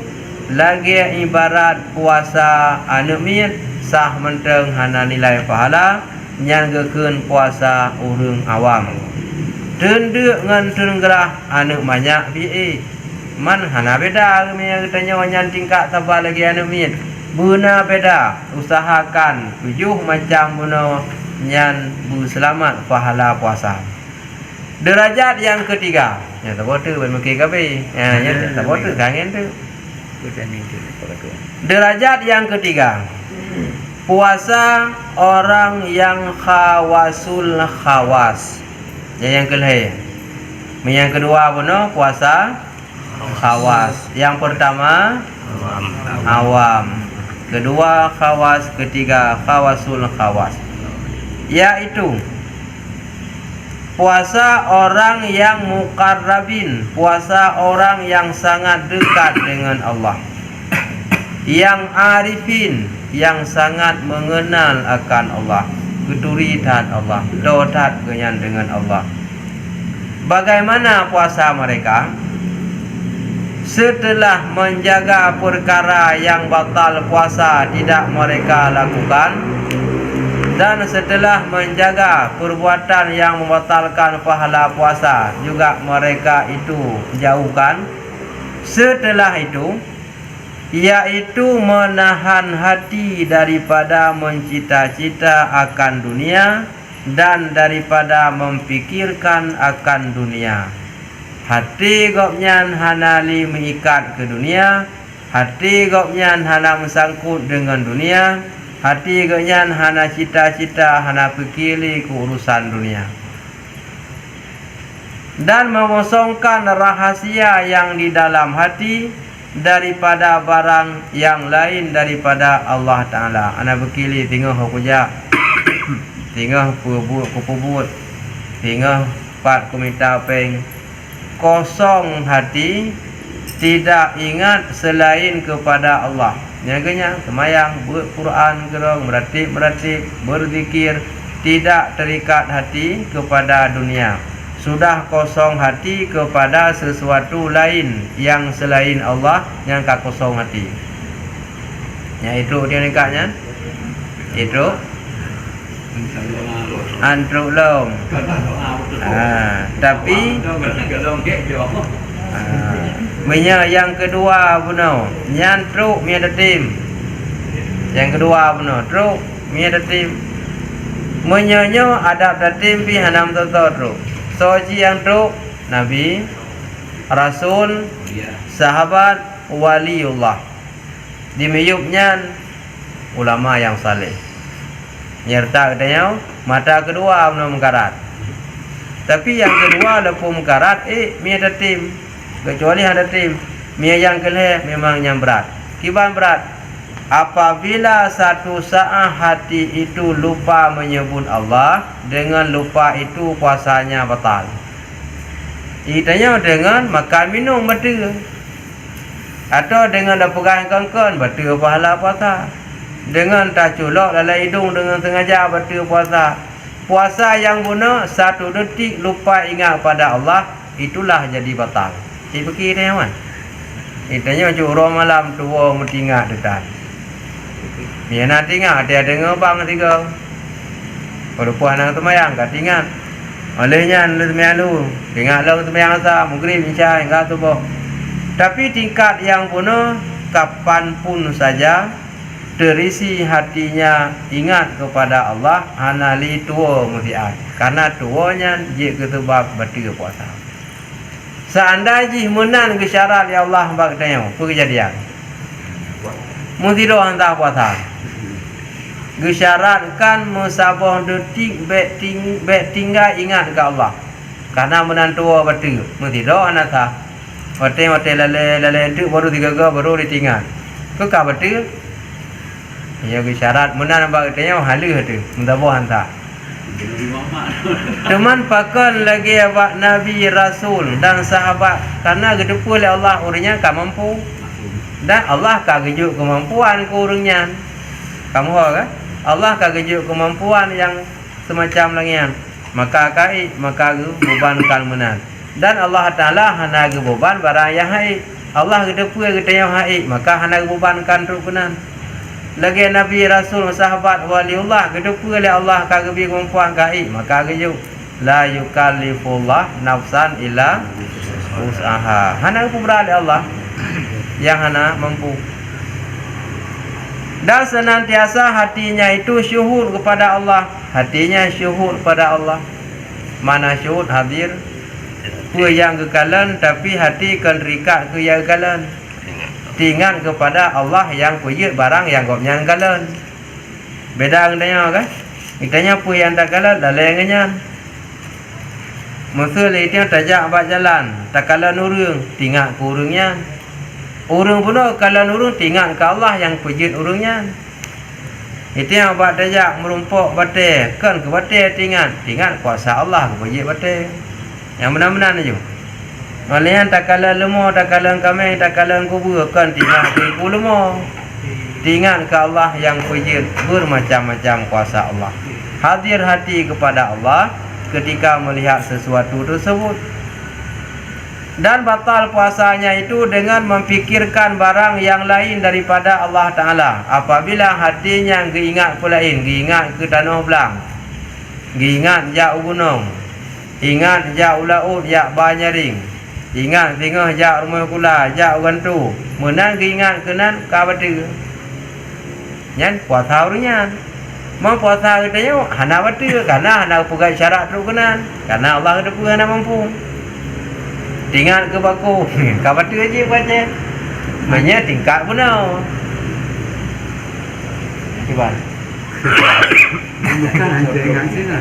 lagi ibarat puasa anumin sah menteng hana nilai pahala nyan gekeun puasa urang awam. Teun deuk ngan teun gerah anu banyak pi man hana beda me tanya nyan tingkat tabal lagi anu min. Buna beda, usahakan 7 macam buna nyan bu selamat pahala puasa. Derajat yang ketiga, ya tak botu ben meki kabe. Ya tak botu kangen tu. Derajat yang ketiga, puasa orang yang khawasul khawas. Yang kelih. Yang kedua buna puasa khawas. Yang pertama awam. Kedua khawas, ketiga khawasul khawas. Yaitu puasa orang yang muqarrabin, puasa orang yang sangat dekat dengan Allah, yang arifin, yang sangat mengenal akan Allah, keturitan Allah, dotat dengan Allah. Bagaimana puasa mereka? Setelah menjaga perkara yang batal puasa tidak mereka lakukan, dan setelah menjaga perbuatan yang membatalkan pahala puasa juga mereka itu jauhkan. Setelah itu, yaitu menahan hati daripada mencita-cita akan dunia dan daripada memfikirkan akan dunia. Hati gopnyan hana li mengikat ke dunia, hati gopnyan hana mensangkut dengan dunia, hati gopnyan hana cita-cita, hana fikiri ke urusan dunia. Dan mengosongkan rahasia yang di dalam hati daripada barang yang lain daripada Allah Ta'ala. Anak berkili tinggal hukujak, tinggal pupubut, tinggal pat kumita peng. Kosong hati, tidak ingat selain kepada Allah. Nyaganya semayang, Quran gerong, meratib, berzikir, tidak terikat hati kepada dunia. Sudah kosong hati kepada sesuatu lain yang selain Allah, yang tak kosong hati. Yang itu dia nikahnya. Itu antruk long. Tapi Menya yang kedua benar, nyan truk mi ada tim. Yang kedua benar, truk mi ada tim. Menyanyo adab datim pi hanam toto truk. Soji yang truk Nabi, Rasul, sahabat, waliullah. Di meyupnya ulama yang saleh. Nyerta katanya mata kedua benar mengkarat. Tapi yang kedua lepuh mengkarat mi ada tim. Kecuali ada tim. Mi yang kelih memang yang berat. Kiban berat. Apabila satu saat hati itu lupa menyebut Allah, dengan lupa itu puasanya batal. Itanya dengan makan minum betul. Atau dengan dah pegang kengkon betul pahala puasa. Dengan tak culok dalam hidung dengan sengaja betul puasa. Puasa yang guna satu detik lupa ingat pada Allah, itulah jadi batal. Cik pergi dia kan? Itanya curang malam tua mentingak dekat. Dia nak tinggal, dia dengar bang tiga. Kalau puan nak temayang, kat tinggal. Olehnya lu temayang lu, tinggal lu temayang asal, maghrib insya enggak tu boh. Tapi tingkat yang guna kapanpun saja terisi hatinya ingat kepada Allah, hanali tua mutiat. Karena tuanya dia ketebak betul puasa. Seandainya menan ke syarat ya Allah bak tanya, apa kejadian? Mutido hantar puasa. Gesyaratkan musabah detik bet tinggal ingat ke Allah. Karena menan tua betul. Mutido hantar. Hotel lele itu baru 3 baru ditinggal. Kekah betul? Ya gesyarat menan bak tanya halu tu. Musabah hantar. Teman pakan lagi abak Nabi, Rasul dan sahabat. Karena gedepu oleh Allah orangnya tak mampu. Dan Allah tak gejuk kemampuan ke orangnya. Kamu tahu kan? Allah tak gejuk kemampuan yang semacam langian. Maka kai, maka bebankan menan. Dan Allah Ta'ala hana beban barang yang haid. Allah gedepu yang yang haid. Maka hana bebankan truk menan. lagi Nabi Rasul sahabat waliullah kedepa oleh Allah kagabi perempuan kai maka gejuk la yukallifullah nafsan illa usaha. Hana kubra oleh Allah yang hana mampu. Dan senantiasa hatinya itu syuhud kepada Allah. Hatinya syuhud kepada Allah. Mana syuhud hadir apa yang kekalan tapi hati kan terikat ke yang kekalan. Tingat kepada Allah yang punya barang yang gopnya kekalan. Beda katanya kan? Katanya apa yang tak kalan dalangnya. Musul itu tajak abad jalan, tak kalan urung, tingat ke urungnya. Urung pun kalau urung tinggal ke Allah yang pujit urungnya. Itu yang buat tajak merumpuk batil. Kan ke batil tinggal kuasa Allah ke pujit batil. Yang benar-benar aja. Malian tak kalah lemah, tak kalah kami, tak kalah kubur. Kan tinggal ke ibu lemah. Tinggal ke Allah yang pujit bermacam-macam kuasa Allah. Hadir hati kepada Allah ketika melihat sesuatu tersebut. Dan batal puasanya itu dengan memfikirkan barang yang lain daripada Allah Ta'ala. Apabila hatinya ingat pula ingat ke tanah belang, ingat jak gunung, ingat jak ulaut, jak banyaring, ingat tengah jak rumah kula, jak gantu, menang ingat kenan kabatu. Nyan puasa orangnya. Mau puasa katanya hana batu karena hana pegang syarat tu kenan. Karena Allah ada hana mampu. Tinggal ke baku kabar tu aja baca banyak tingkat pun tau Iban bukan hanya ingat sini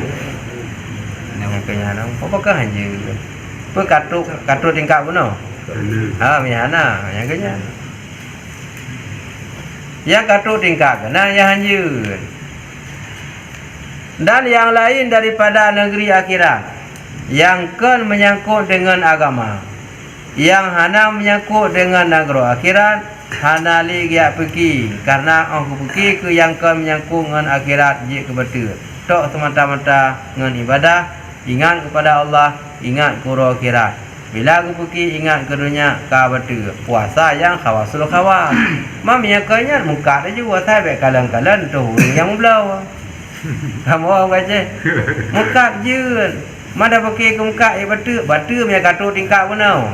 namanya apakah hanya apa kartu tingkat pun tau mihana yang kenya yang kartu tingkat kena yang hanya dan yang lain daripada negeri akhirat yang kan menyangkut dengan agama, yang hana menyangkut dengan negeri akhirat, hana li dia pergi karena aku pergi ke yang kan menyangkut dengan akhirat je ke betul. Tok semata-mata dengan ibadah, ingat kepada Allah, ingat ke akhirat. Bila aku pergi ingat ke dunia ka betul. Puasa yang khawasul khawas. Mamnya kanya muka dia juga puasa baik kalan-kalan tu yang belau. Kamu orang baca. Muka je. Mana pakai ke muka batu punya kartu tingkat pun tau.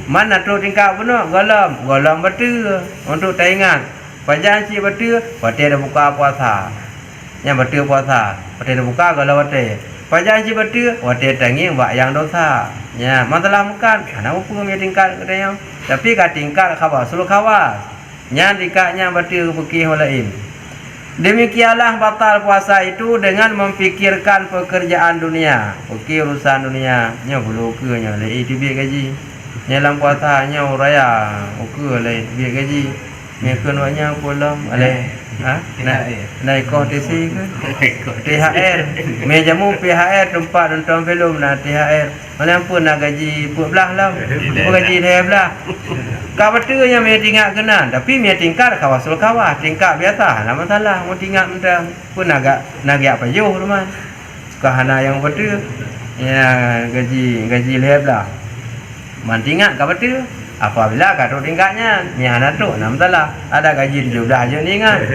Mana tu tingkat pun tau golam batu untuk tak ingat panjang si batu dah buka puasa yang batu puasa dah buka golam batu panjang si batu tanging buat yang dosa ya masalah bukan karena apa punya tingkat katanya tapi kat tingkat khawas suluh khawas yang tingkatnya batu pergi lain. Demikianlah batal puasa itu dengan memfikirkan pekerjaan dunia. Okey urusan dunia nya belum ke nya le biar gaji. Dalam puasa nya raya okey le biar gaji. Nya kenuanya pulang ale naik KTC ke THR. Me jamu PHR tempat nonton filem na THR. Mana pun nak gaji 14 lah. Gaji 12. Kau betul yang me tingkat kenan tapi me tingkat kawasul kawas tingkat biasa lah masalah mau tingkat mentang pun agak apa jauh rumah kahana yang betul ya gaji leblah man tingkat kau betul apabila kau tingkatnya me hana tu nah masalah ada gaji 17 aja ni ingat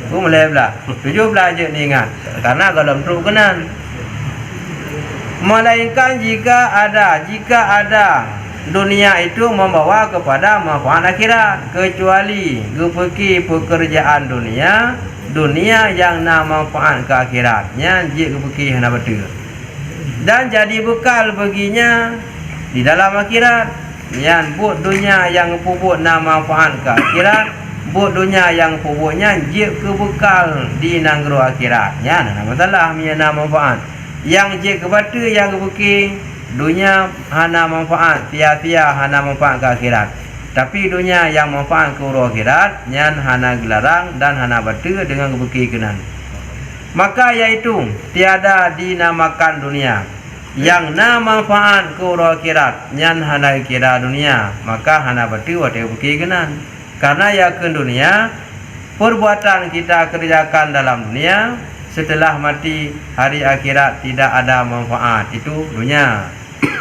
pun leblah 17 aja ni ingat karena kalau tu kenan melainkan jika ada dunia itu membawa kepada manfaat akhirat kecuali pergi pekerjaan dunia yang nak manfaat ke akhiratnya jika pergi hana betul dan jadi bekal baginya di dalam akhirat yang buat dunia yang pupuk nak manfaat ke akhirat buat dunia yang pupuknya jika bekal di negeri akhiratnya nah masalah punya nak manfaat yang jika betul yang pergi dunia hana manfaat sia-sia hana manfaat ke akhirat tapi dunia yang manfaat ke akhirat nyan hana gelarang dan hana betul dengan kebekiran maka yaitu tiada dinamakan dunia yang na manfaat ke akhirat nyan hana kira dunia maka hana betul ada kebekiran karena yakin dunia perbuatan kita kerjakan dalam dunia setelah mati hari akhirat tidak ada manfaat itu dunia.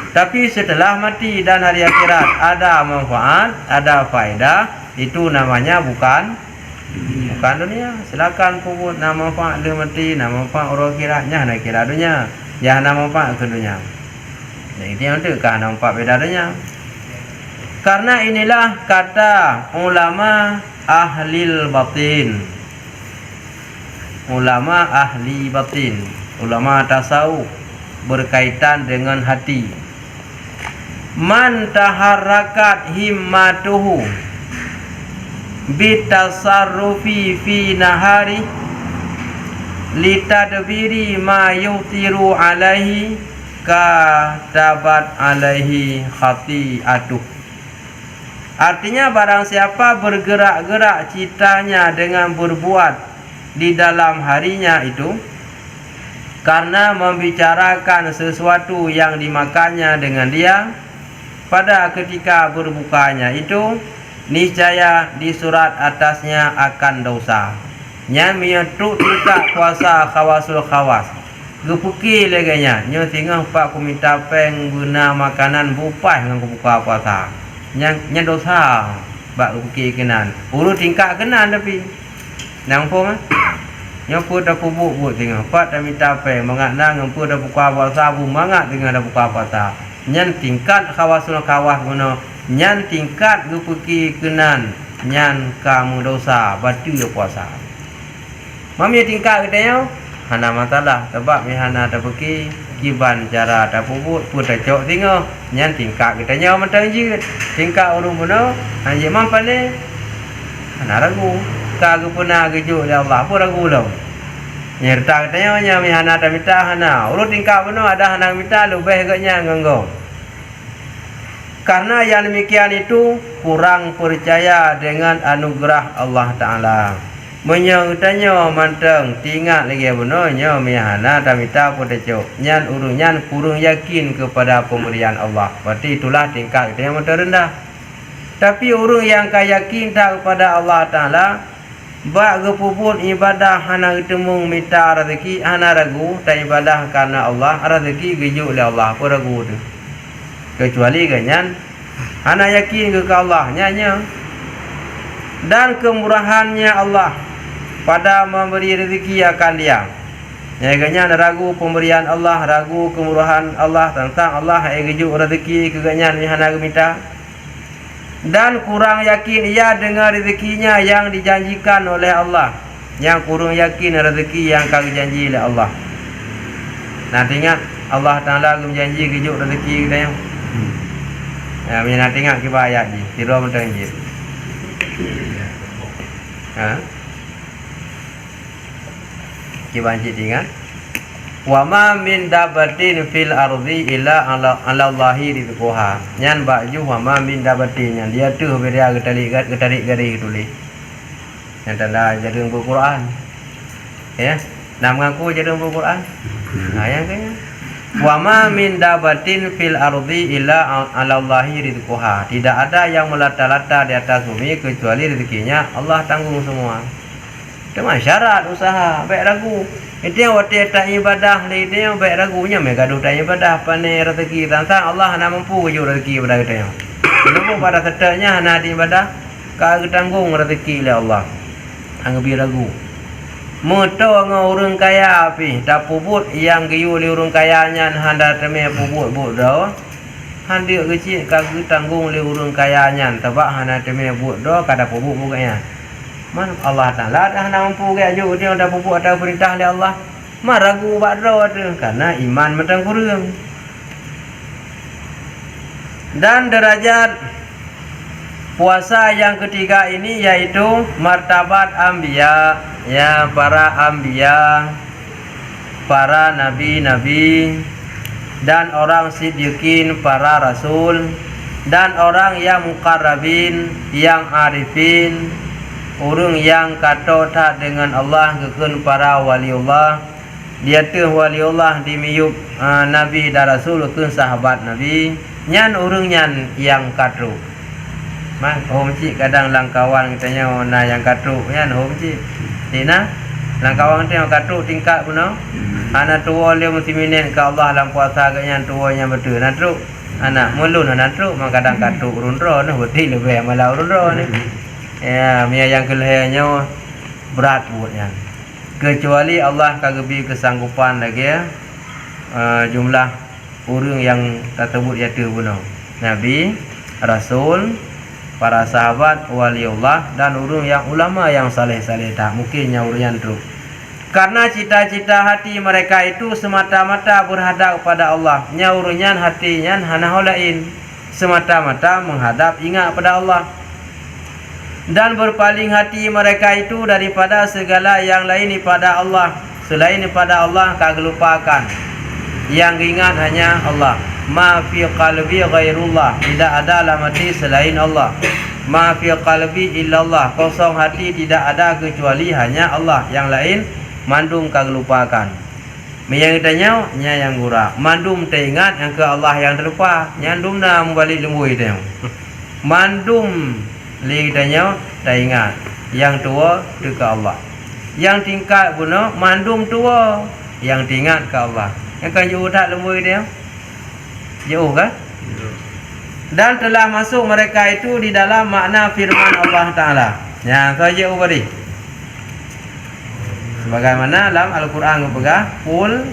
Tapi setelah mati dan hari akhirat ada manfaat, ada faedah, itu namanya bukan bukan dunia. Silakan puput nama manfaat dia mati, nama manfaat orang kiratnya nak kira dunia. Yang nama manfaat ke dunia. Jadi dia untuk kan nampak beda dunia. Karena inilah kata ulama ahlil batin. Ulama ahli batin, ulama tasawuf berkaitan dengan hati. Man taharrakat himmatuhu bitasarrufi fi nahari litadbiri ma yutiru alaihi katabat alaihi khati'atuh. Artinya barang siapa bergerak-gerak citanya dengan berbuat di dalam harinya itu karena membicarakan sesuatu yang dimakannya dengan dia pada ketika berbukanya itu, niscaya di surat atasnya akan dosa. Nya mietuk tukak kuasa khawasul khawas. Gepuki leganya, nyo tengah pak ku minta peng guna makanan bupai dengan buka puasa. Nya dosa. Bak gepuki kenan. Ulu tingkak kenan tapi. Nang po mah. Nyo pu dah pubuk bu tengah. Pak dah minta peng mengat nang pu dah buka puasa bu mangat dengan dah buka puasa. Nyan tingkat khawasul khawas guna. Nyan tingkat gepuki kenan. Nyan kamu dosa batu ya puasa. Mami tingkat katanya hana masalah sebab mi hana tak pergi giban cara tak puput pun tak cok tengok nyan tingkat katanya mentang je tingkat orang mana anjing mampan ni hana ragu ka gepuna gejuk ya Allah pun ragu lo nyerta katanya nya mi hana tak minta hana urut tingkat mana ada hana minta lebih agaknya nganggo. Karena yang demikian itu kurang percaya dengan anugerah Allah Ta'ala. Menyangutanya manteng tinggal lagi benarnya mihana tamita poteco nyan urunyan kurang yakin kepada pemberian Allah. Berarti itulah tingkat yang terendah. Tapi urung yang yakin tak kepada Allah Taala bak gepuput ibadah hana temung minta rezeki hana ragu tak ibadah karena Allah rezeki gejuk oleh Allah pun ragu tu. Kecuali ganyan hana yakin ke Allah nyanya dan kemurahannya Allah pada memberi rezeki akan dia. Nyaganya ragu pemberian Allah, ragu kemurahan Allah tentang Allah yang gejuk rezeki keganyan mihana minta. Dan kurang yakin ia dengan rezekinya yang dijanjikan oleh Allah. Yang kurang yakin rezeki yang kami janji oleh Allah. Nanti ingat Allah Ta'ala menjanji gejuk rezeki kita yang. Ya, nanti ingat kita ayat ni. Tiro mentang je. Ha? Kita cik ingat. Wa ma min dabatin fil ardi illa ala Allahi rizquha. Nyan baju wa ma min dabatin nyan dia tu beria getarik gari tulis. Yang tanda jadi buku Quran. Ya. Nak mengaku jadi buku Quran. Ayat kaya. Wa ma min dabatin fil ardi illa ala Allahi rizquha. Tidak ada yang melata-lata di atas bumi kecuali rezekinya Allah tanggung semua. Itu syarat usaha, baik ragu. Itu yang waktu tak ibadah, itu yang baik ragunya mereka gaduh tak ibadah, pandai rezeki tentang Allah nak mampu keju rezeki pada kita yang. Kenapa pada setelahnya nak ibadah, kau tanggung rezeki oleh Allah. Anggapi ragu. Moto ngau orang kaya api, tak puput yang giyu li orang kayanya handa teme puput buk dah. Handik kecil kau tanggung li orang kayanya, sebab handa teme buk dah kada puput bukannya. Man Allah Ta'ala dah mampu ke ajuk dia dah pupuk atau perintah oleh Allah. Man ragu bakro tu karena iman matang kurang. Dan derajat puasa yang ketiga ini yaitu martabat anbiya, ya para anbiya, para nabi-nabi dan orang siddiqin, para rasul dan orang yang muqarrabin, yang arifin, orang yang kata tak dengan Allah kekun para waliullah. Dia tu waliullah di miyub Nabi dan Rasul kekun sahabat Nabi. Nyan orang nyan yang katru. Mak hom cik kadang langkawan katanya na yang katru nyan hom cik. Dina langkawan tu yang katru tingkat guna. Ana tua dia mesti minen ke Allah dalam puasa katnya tuanya betul. Na tru anak mulun na tru mak kadang katru rundro nah betul lebih malah rundro ni. Ya, mia yang kelihanya berat buatnya. Kecuali Allah kagebi kesanggupan lagi jumlah orang yang tersebut yaitu bunuh Nabi, Rasul, para sahabat, waliullah dan orang yang ulama yang saleh-saleh tak mungkin nyaurian tu. Karena cita-cita hati mereka itu semata-mata berhadap kepada Allah. Nyaurian hatinya hana lain, semata-mata menghadap ingat pada Allah. Dan berpaling hati mereka itu daripada segala yang lain pada Allah. Selain pada Allah kagak lupakan. Yang ingat hanya Allah. Ma fi qalbi ghairullah, tidak ada dalam hati selain Allah. Ma fi qalbi illallah, kosong hati tidak ada kecuali hanya Allah. Yang lain mandum kagak lupakan. Yang ditanya yang gura. Mandum teringat yang ke Allah yang terlupa. Nyandum na membalik lembu itu. Mandum li ditanya teringat. Yang tua ke Allah. Yang tingkat guna mandum tua yang tingkat ke Allah. Yang kan jauh tak lembu itu. Jauh kan? Dan telah masuk mereka itu di dalam makna firman Allah Ta'ala. Yang saja ubari. Sebagaimana dalam Al-Quran berpegang Qul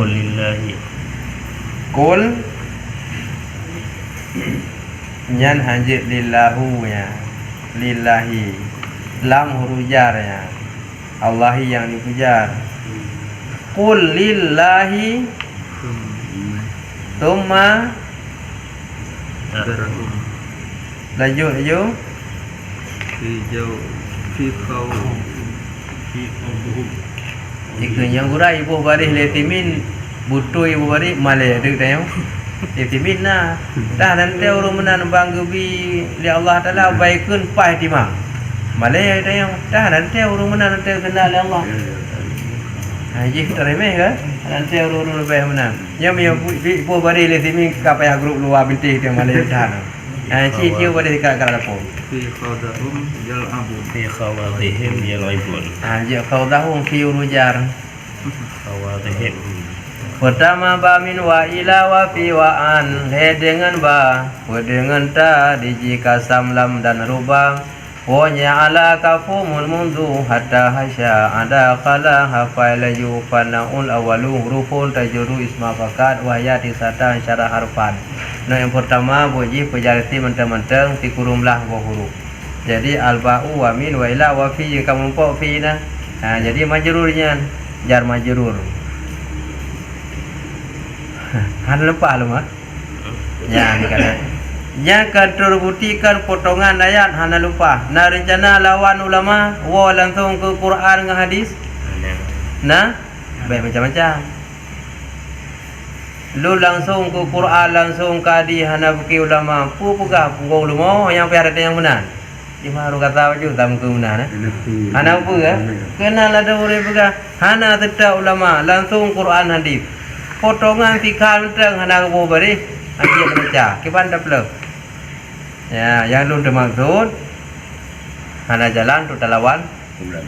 Qulillahi Qul Nyan hanjit lillahu ya. Lillahi lam huruf jar ya. Allahi yang dipujar. Qul lillahi Thumma Laju Jika yang gura ibu baris letimin butuh ibu baris malai dek tayang letimin nah dah nanti orang menan banggebi li Allah Taala baikun pai timang malai tayang dah nanti orang menan nanti kenal li Allah. Haji teremeh kan nanti orang lebih menan yang ibu baris letimin kapai grup luar binti yang malai dah. Ciu baris kat lapo fi khawadihim yal'ibun. Ya khawdahum fi rujar. Khawadihim. Pertama ba min wa ila wa fi wa an. He dengan ba, wa dengan ta di jika samlam dan rubah. Wa ala kafumul mundu hatta hasya ada kala hafaila yufanaul awalu hurufun tajuru isma fakat wa yati satan syarah harfan. Nah yang pertama boji pejarti mentang-mentang fi kurumlah wa huruf. Jadi al-ba'u wa min wa ila wa fi kamu pok fi nah. Jadi majrurnya jar majrur. Han lupa lu mah. Ya dikata. Yang akan terbuktikan potongan ayat hana lupa. Nah rencana lawan ulama wa langsung ke Quran dengan hadis. Nah, baik macam-macam. Lu langsung ke Quran langsung ke hadis hana bukti ulama. Pugah punggung ulama yang piara yang benar. Dia baru kata baju tam ke benar. Hana apa ke? Kenal ada orang pugah. Hana tetap ulama langsung Quran hadis. Potongan fikah mentang hana ke bari. Dia baca. Kiban daplek. Ya, yang lu maksud hana jalan tu lawan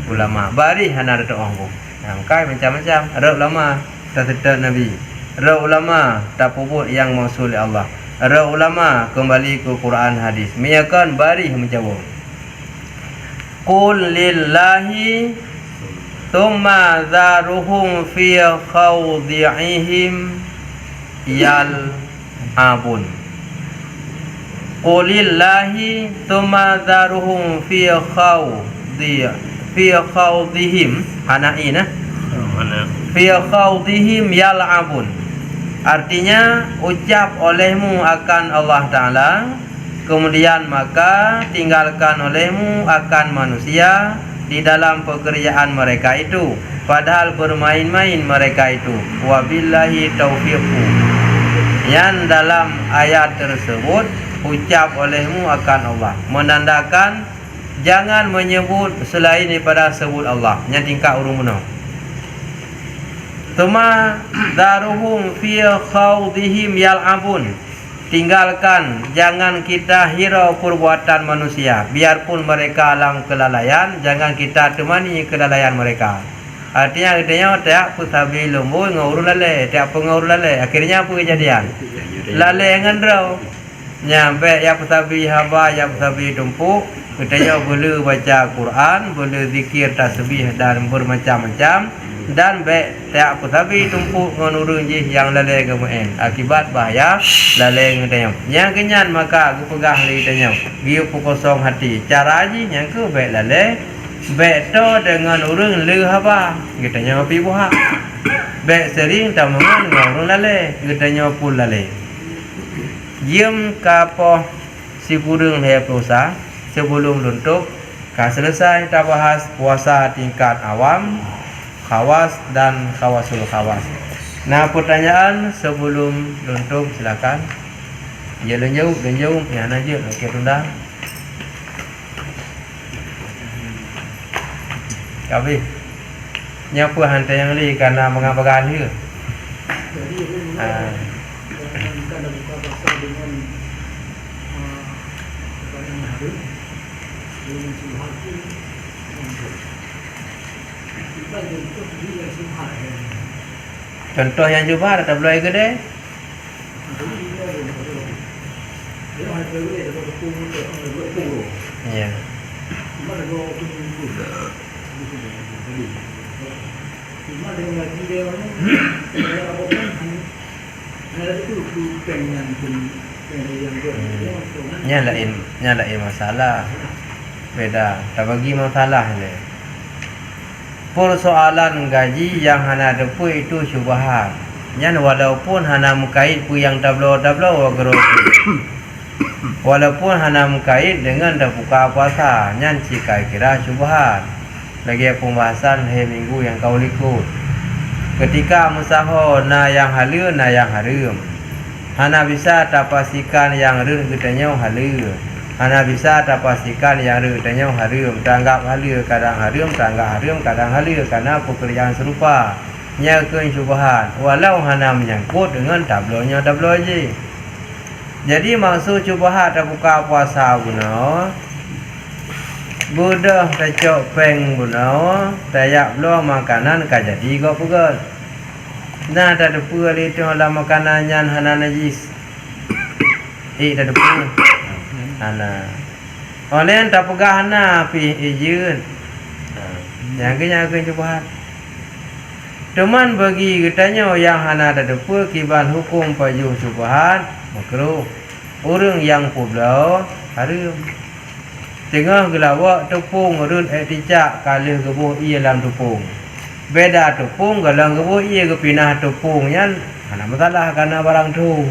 ulama. Bari hana ada orang. Yang kai macam-macam. Ada ulama tak tetap Nabi. Ada ulama tak puput yang mausul Allah. Ada ulama kembali ke Quran hadis. Miyakan bari menjawab. Qul lillahi thumma dharuhum fi khawdi'ihim yal'abun. Qulillahi thumma dharuhum fi khawdihim hanaina fi khawdihim yal'abun. Artinya ucap olehmu akan Allah Ta'ala, kemudian maka tinggalkan olehmu akan manusia di dalam pekerjaan mereka itu, padahal bermain-main mereka itu. Wabillahi taufiqu. Yang dalam ayat tersebut ucap olehmu akan Allah menandakan jangan menyebut selain daripada sebut Allah. Yang tingkat urumuna. Tuma daruhum fi khawdihim yal'abun. Tinggalkan, jangan kita hirau perbuatan manusia. Biarpun mereka alam kelalaian, jangan kita temani kelalaian mereka. Artinya katanya tak pusabi lembu ngauru lalai, tak pengauru lalai. Akhirnya apa kejadian? Lalai ngandrau. Nyampe ya pusabi haba, ya pusabi tumpuk, Katanya boleh baca Quran, boleh zikir tasbih dan bermacam-macam dan baik tak apa tapi tumpuk ngan urang je yang lalai kemudian akibat bahaya lalai katanya. Yang kenyan maka aku pegah li katanya. Dia kosong hati. Cara je yang ke baik lalai baik to dengan urang le apa katanya pi buah. Baik sering tamangan dengan urang lalai katanya pun lalai. Jiem kapo si kurang he puasa sebelum luntuk selesai kita bahas puasa tingkat awam, khawas dan khawasul khawas. Nah, pertanyaan sebelum luntuk silakan. Ya lenjau ya aja okey tunda. Kabi. Nyapa hantar yang li karena mengabarkan dia. Jadi kita ada buka puasa dengan yang ada dengan Subhan kita untuk dia Subhan. Contoh yang jubah ada boleh ke deh? Dia ada boleh ada puluh. Ya. Cuma ada 20 cuma dengan lagi dia orang ada apa pun ada itu pengen yang Nyalain masalah. Beda, tak bagi masalah ni. Persoalan gaji yang hana depu itu syubhat. Nyan walaupun hana mengkait pu yang tablo geroki. Walaupun hana mengkait dengan dah buka puasa, nyan cikai kira syubhat. Lagi pembahasan hari minggu yang kau likut. Ketika musaho na yang halal na yang haram. Hana bisa tak pastikan yang haram katanya halal. Hana bisa tak pastikan yang haram katanya haram. Tanggap halal kadang haram, tanggap haram kadang halal karena pekerjaan serupa. Nyakeun syubhat walau hana menyangkut dengan tablonya je. Jadi maksud syubhat tak buka puasa guna. Budah tacok peng guna, tayak lo makanan ka jadi kau pegal. Nah tak ada pula itu dalam makanan yang hana najis. Tak ada pula. Hana. Oleh tak pegah hana pi izin. Yang syubhat. Teman bagi katanya yang hana tak ada pula kiban hukum paju syubhat makruh. Orang yang pulau haram. Tengah gelawak tepung run eticak kalih gebuh ia dalam tepung. Beda tepung galang gebuh ia ke pinah tepung yan hana masalah karena barang tu.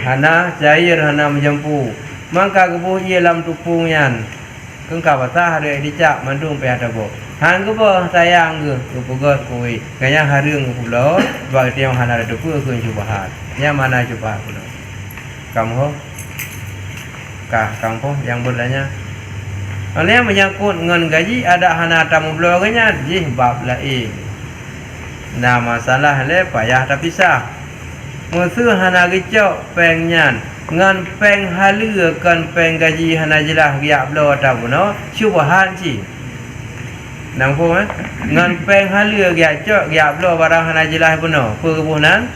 Hana cair hana menjempu. Maka gebuh ia dalam tepung yan. Kengka basah ada eticak mandung pihak tepung. Han gebuh sayang ke pegat kuih. Kaya harung pula bagi tiang hana ada tepung ke syubhat. Yang mana syubhat pula? Kamu kampung yang bertanya. Oleh menyangkut dengan gaji ada hana tamu blognya jih bab lain. Nah masalah le payah tak pisah. Musuh hana gecok pengnyan ngan peng halu kan peng gaji hana jelah giak blo tabuno syubhat ci. Nampu ngan peng halu giak cok giak blo barang hana jelah puno perbunan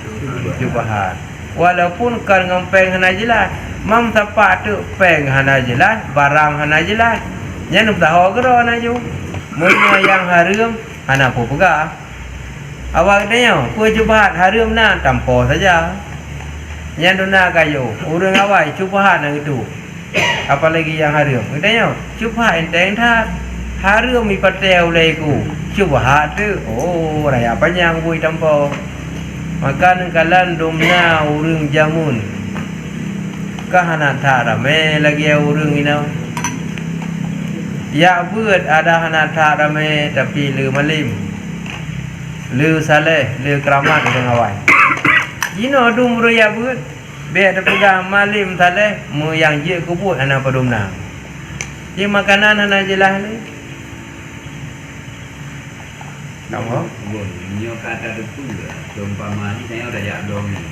syubhat. Walaupun kan ngan peng hana jelah mam tapak tu peng hana jelah barang hana jelah. Yang nak tahu kero nak ju. Mula yang haram hana apa pegah. Awak tanya, apa syubhat haram nak tampo saja. Yang dona kayu, urang awak syubhat nak itu. Apalagi yang haram. Tanya, syubhat enteng tak? Haram mi patel leku. Syubhat tu, oh raya panjang bui tampo. Makan kalan domna urang jamun. Kahana tak rame lagi urang inau. Ya buat ada hana tak ramai tapi lu malim. Lu saleh, lu keramat dengan awak. Jino dum ya buat. Biar ada pegang malim saleh, mu yang je kubut hana padumna. Ji makanan hana jelas ni. Kamu? Nyo kata betul lah. Umpama ni saya udah jak dong ni.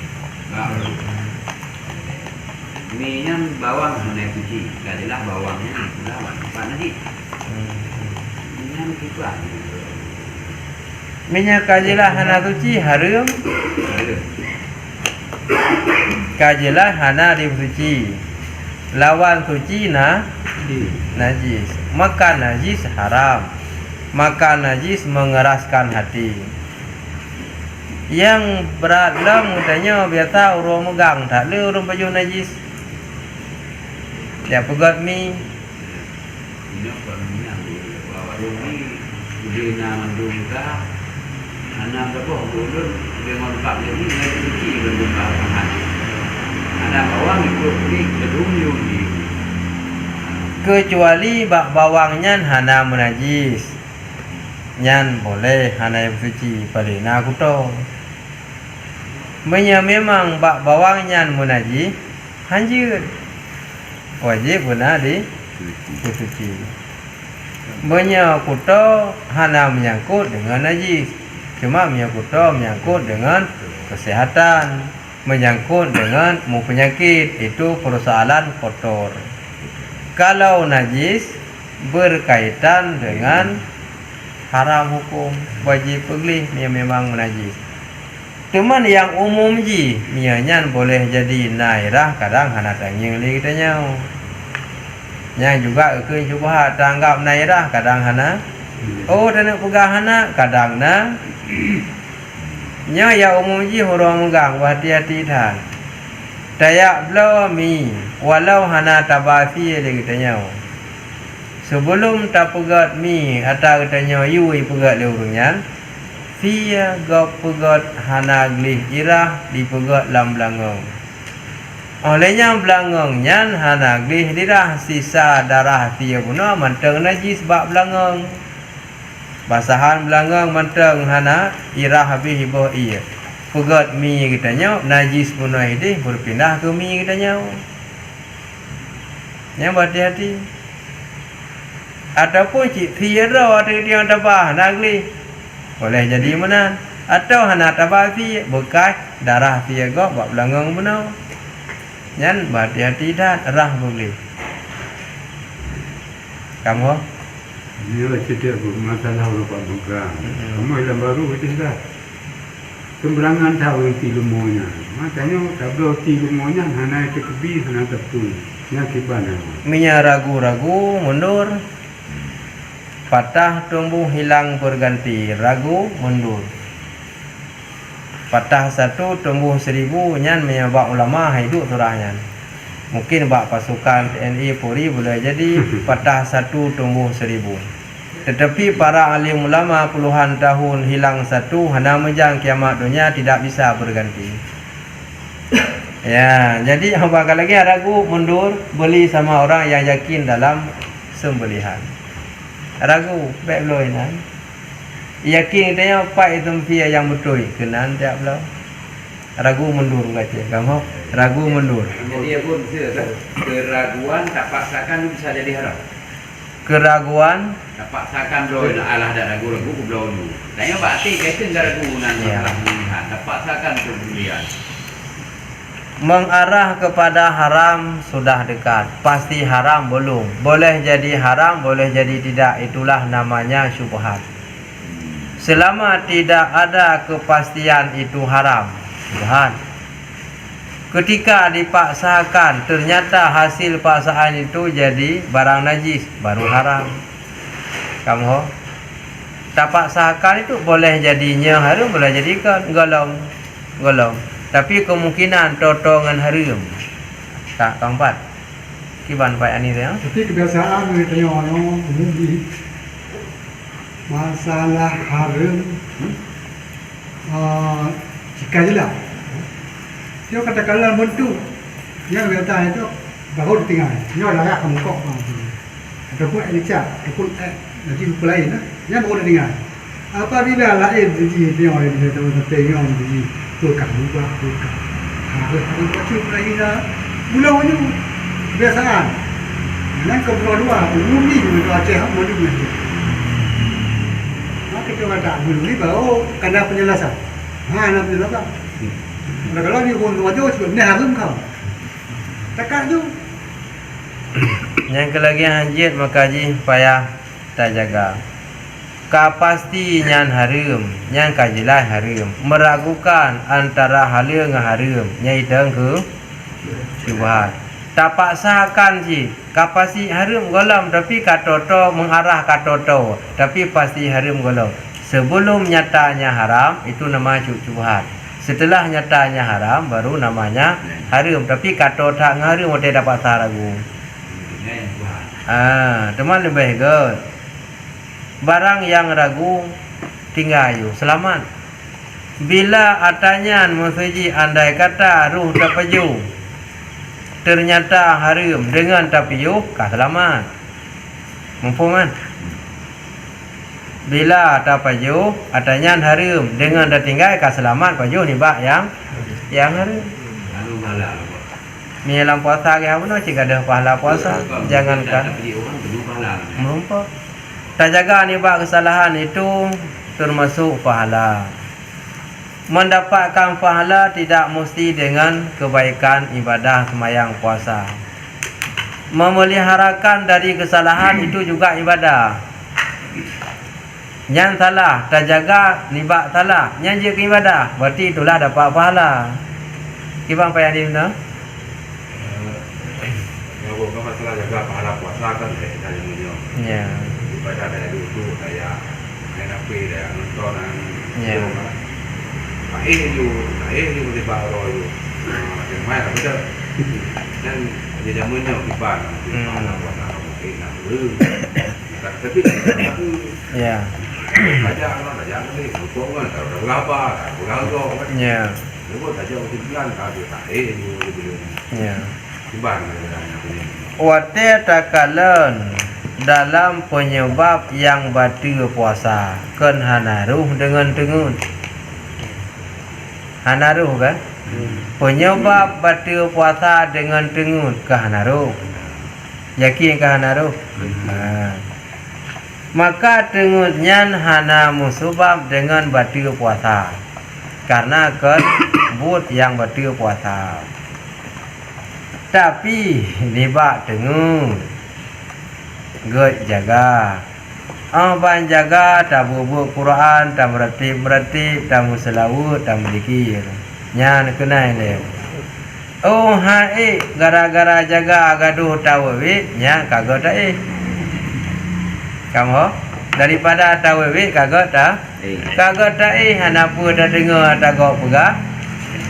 Minyak bawang hanya suci, tak jelas bawangnya lawan. Apa nanti? Minyak itu apa? Minyak kajilah hana suci haram. Kajilah hana di suci. lawan suci najis. Makan najis haram. Makan najis mengeraskan hati. Yang berat lam katanya biasa orang megang tak le orang baju najis. Dia pegat mi. Ini apa namanya? Bawa rumah ni dia mandung ka. Anak berapa bulan dia mampak lagi ngai suci berbuka makan. Anak bawang ikut ni kedung ni. Kecuali bak bawangnya hana menajis. Nyan boleh hana yang suci palina kuto. Memang bak bawangnya menajis hanjir. Wajib benar disuci. Menyangkut hana menyangkut dengan najis. Cuma menyangkut dengan kesehatan, menyangkut dengan penyakit, itu persoalan kotor. Kalau najis berkaitan dengan haram hukum, wajib pergi memang menajis. Cuman yang umum ji, mianyan boleh jadi nairah kadang hana tanging li kitanya. Yang juga ke cuba tanggap nairah kadang hana. Oh dan pegang hana kadang na. Nya ya umum ji orang megang hati-hati dah. Dayak belau mi walau hana tabasi li kitanya. Sebelum tak pegat mi atau kitanya yui pegat le urunyan. Sia gap pegat hana glih irah di pegat lam belangong. Olehnya belangong nyan hana glih dirah sisa darah sia guna manteng najis bak belangong. Basahan belangong manteng hana irah habis hibah iya. Pegat mi kitanya najis punah ini berpindah ke mi kitanya. Yang berhati-hati. Ataupun cik tiara ada dia tabah nagli. Boleh jadi mana? Atau hana tabasi bekas darah tiaga bak belangong benar. Nyan berhati-hati dah rah boleh. Kamu? Dia cerita masalah lupa buka. Kamu yang baru itu dah. Kemberangan tahu ti lumonya. Makanya tak boleh ti lumonya hana itu kebi hana tertul. Yang kibana. Minyak ragu-ragu mundur. Patah tumbuh hilang berganti, ragu mundur. Patah satu tumbuh 1000, nyan menyebab ulama hidup surahnya. Mungkin bak pasukan TNI Polri boleh jadi patah satu tumbuh 1000. Tetapi para alim ulama puluhan tahun hilang satu, hana menjang kiamat dunia tidak bisa berganti. Ya, jadi bakal lagi ragu mundur beli sama orang yang yakin dalam sembelihan. Ragu baik belum ini. Yakin dia apa itu dia yang betul kenan dia belum. Ragu mundur kata kamu. Ragu mundur. Jadi pun keraguan tak paksakan bisa jadi haram. Keraguan Tak paksakan belum alah dah ragu-ragu belum dulu. Tanya bakti kaitan dah ragu nan masalah pilihan. Tak paksakan kemudian. mengarah kepada haram sudah dekat. Pasti haram belum. Boleh jadi haram, boleh jadi tidak. Itulah namanya syubhat. Selama tidak ada kepastian itu haram, syubhat. Ketika dipaksakan, ternyata hasil paksaan itu jadi barang najis, baru haram. Kamu tak paksakan itu boleh jadinya haram, boleh jadikan golong. Tapi kemungkinan totongan haram. Tak keempat. Kiban Pak Ani dia. Tapi kebiasaan kita orang umum di masalah haram jika jelas. Dia katakanlah bentuk yang biasa itu baru ditinggal. Dia layak kamu kok. Ataupun elecak, ataupun nanti buku lain, yang baru ditinggal. Apabila lain dia orang dia tengok dia tukang ubah tukang. Harus baca lagi dah. Mulanya kebiasaan. Dan kedua umum ni kita Aceh mesti mesti. Maka kita kata dulu ni baru kena penjelasan. Nak penjelasan. Kalau dia pun wajib sebenarnya harum kau. Takkan tu. Yang kelagi hanjit maka ji payah tak jaga. Kapasti nyan haram, nyan kajilah haram. Meragukan antara halal dengan haram, nyai teng ke syubhat. tak paksakan si kapasi haram golam tapi katoto mengarah katoto tapi pasti haram golam. Sebelum nyatanya haram itu nama syubhat. Setelah nyatanya haram baru namanya haram tapi katoto tak haram tidak dapat ragu. Teman lebih good. Barang yang ragu tinggal you selamat. Bila atanya musuji andai kata ruh tapaju ternyata haram dengan tapiyu kah selamat. Mumpuman. Bila tapaju atanya haram dengan tinggal kah selamat paju ni bak yang haram. Lalu malah. Ni dalam puasa ke apa no jika ada pahala puasa jangankan merumpah. Tak jaga ni bak kesalahan itu termasuk pahala. Mendapatkan pahala tidak mesti dengan kebaikan ibadah sembahyang puasa. Memeliharakan dari kesalahan itu juga ibadah. Yang salah tak jaga nibak salah, yang je ke ibadah, berarti itulah dapat pahala. Kibang payah di mana? Kalau masalah jaga pahala puasa kan dari dunia. Ya. Ibadah dari dulu saya apa dia nonton Ya. Air you di bawah you. Yang mana betul. Dan dia zamannya kibar. Pahala puasa mungkin nak belum. Tapi aku Ya. Belajar ni, hukum kan, tak berapa, tak berapa kan. Ya. Lepas tak jauh timbulan, tak ada tak you belum. Ya. Timbang dengan ini. Wate takalan dalam penyebab yang batil puasa kan hanaruh dengan tengun. Hanaruh kan? Penyebab batil puasa dengan tengun ke hanaruh. Yakin ke hanaruh? Maka tengunnya hana musabab dengan batil puasa. Karena kan but yang batil puasa. Tapi nibak tengun gak jaga. Abang jaga tak buat Quran, tak meratib, tak muselawut, tak berzikir. Nyan kenal dia. Oh hai gara-gara jaga gaduh tawawit, nya kagak tak Kamu daripada tawawit kagak tak? Kagak tak hana apa dah dengar tak kau pegang.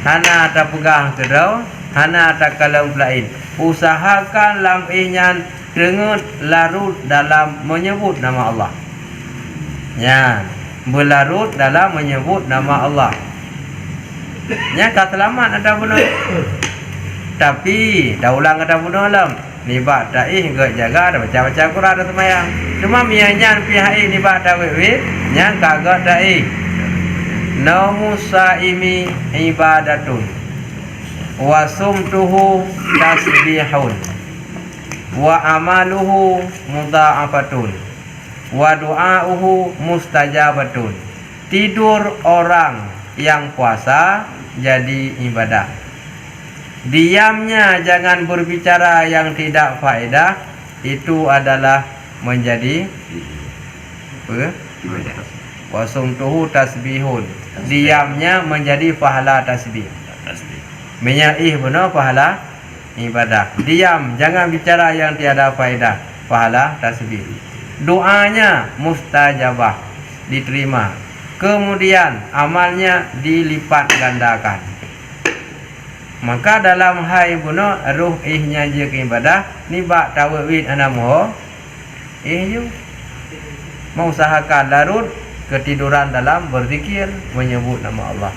Hana tak pegang kedau. Hana tak kalam lain. Usahakan lampinya dengut larut dalam menyebut nama Allah. Ya, berlarut dalam menyebut nama Allah. Ya, kata selamat ada benar. Tapi dah ulang kata benar alam. Nibak tak gak jaga ada baca-baca Quran ada sembahyang. Cuma mianyan pihak nibak tak wit, yang kagak tak Namusaimi ibadatun. Wa sumtuhu tasbihun wa amaluhu mudha'afatun wa du'auhu mustajabatun. Tidur orang yang puasa jadi ibadah. Diamnya jangan berbicara yang tidak faedah itu adalah menjadi apa? Wa sumtuhu tasbihun. Diamnya menjadi pahala tasbih. Menyaih benar pahala ibadah. Diam, jangan bicara yang tiada faedah, pahala tasbih. Doanya mustajabah, diterima. Kemudian amalnya dilipat gandakan. Maka dalam hai benar ruh ihnya je ke ibadah, nibak tawawid anamu. Ju mau usahakan larut ketiduran dalam berzikir menyebut nama Allah.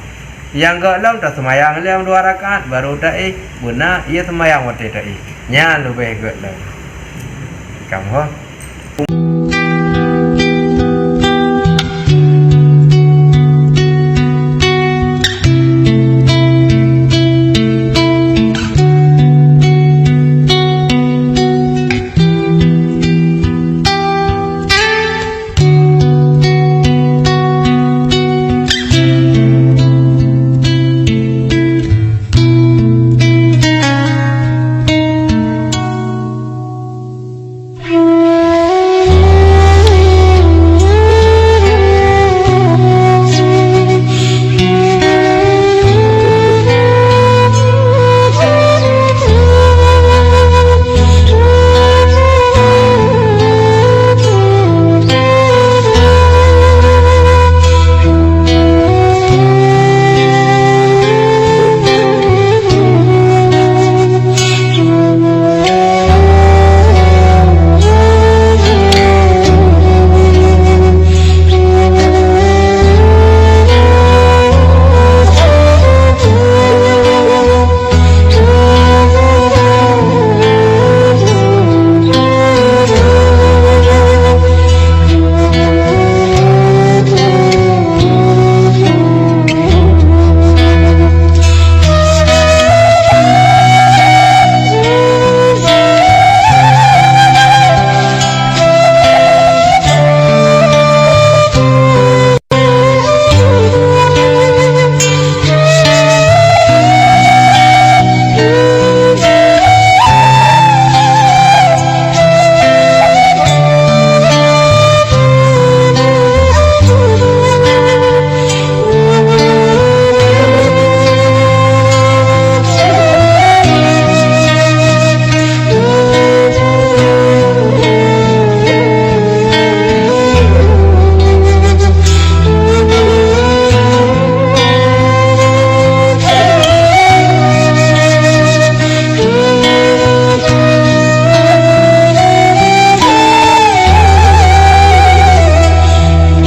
Yang gak lam tak semayang lam 2 rakaat baru tak benar ia semayang waktu tak nya lebih gak lam. Kamu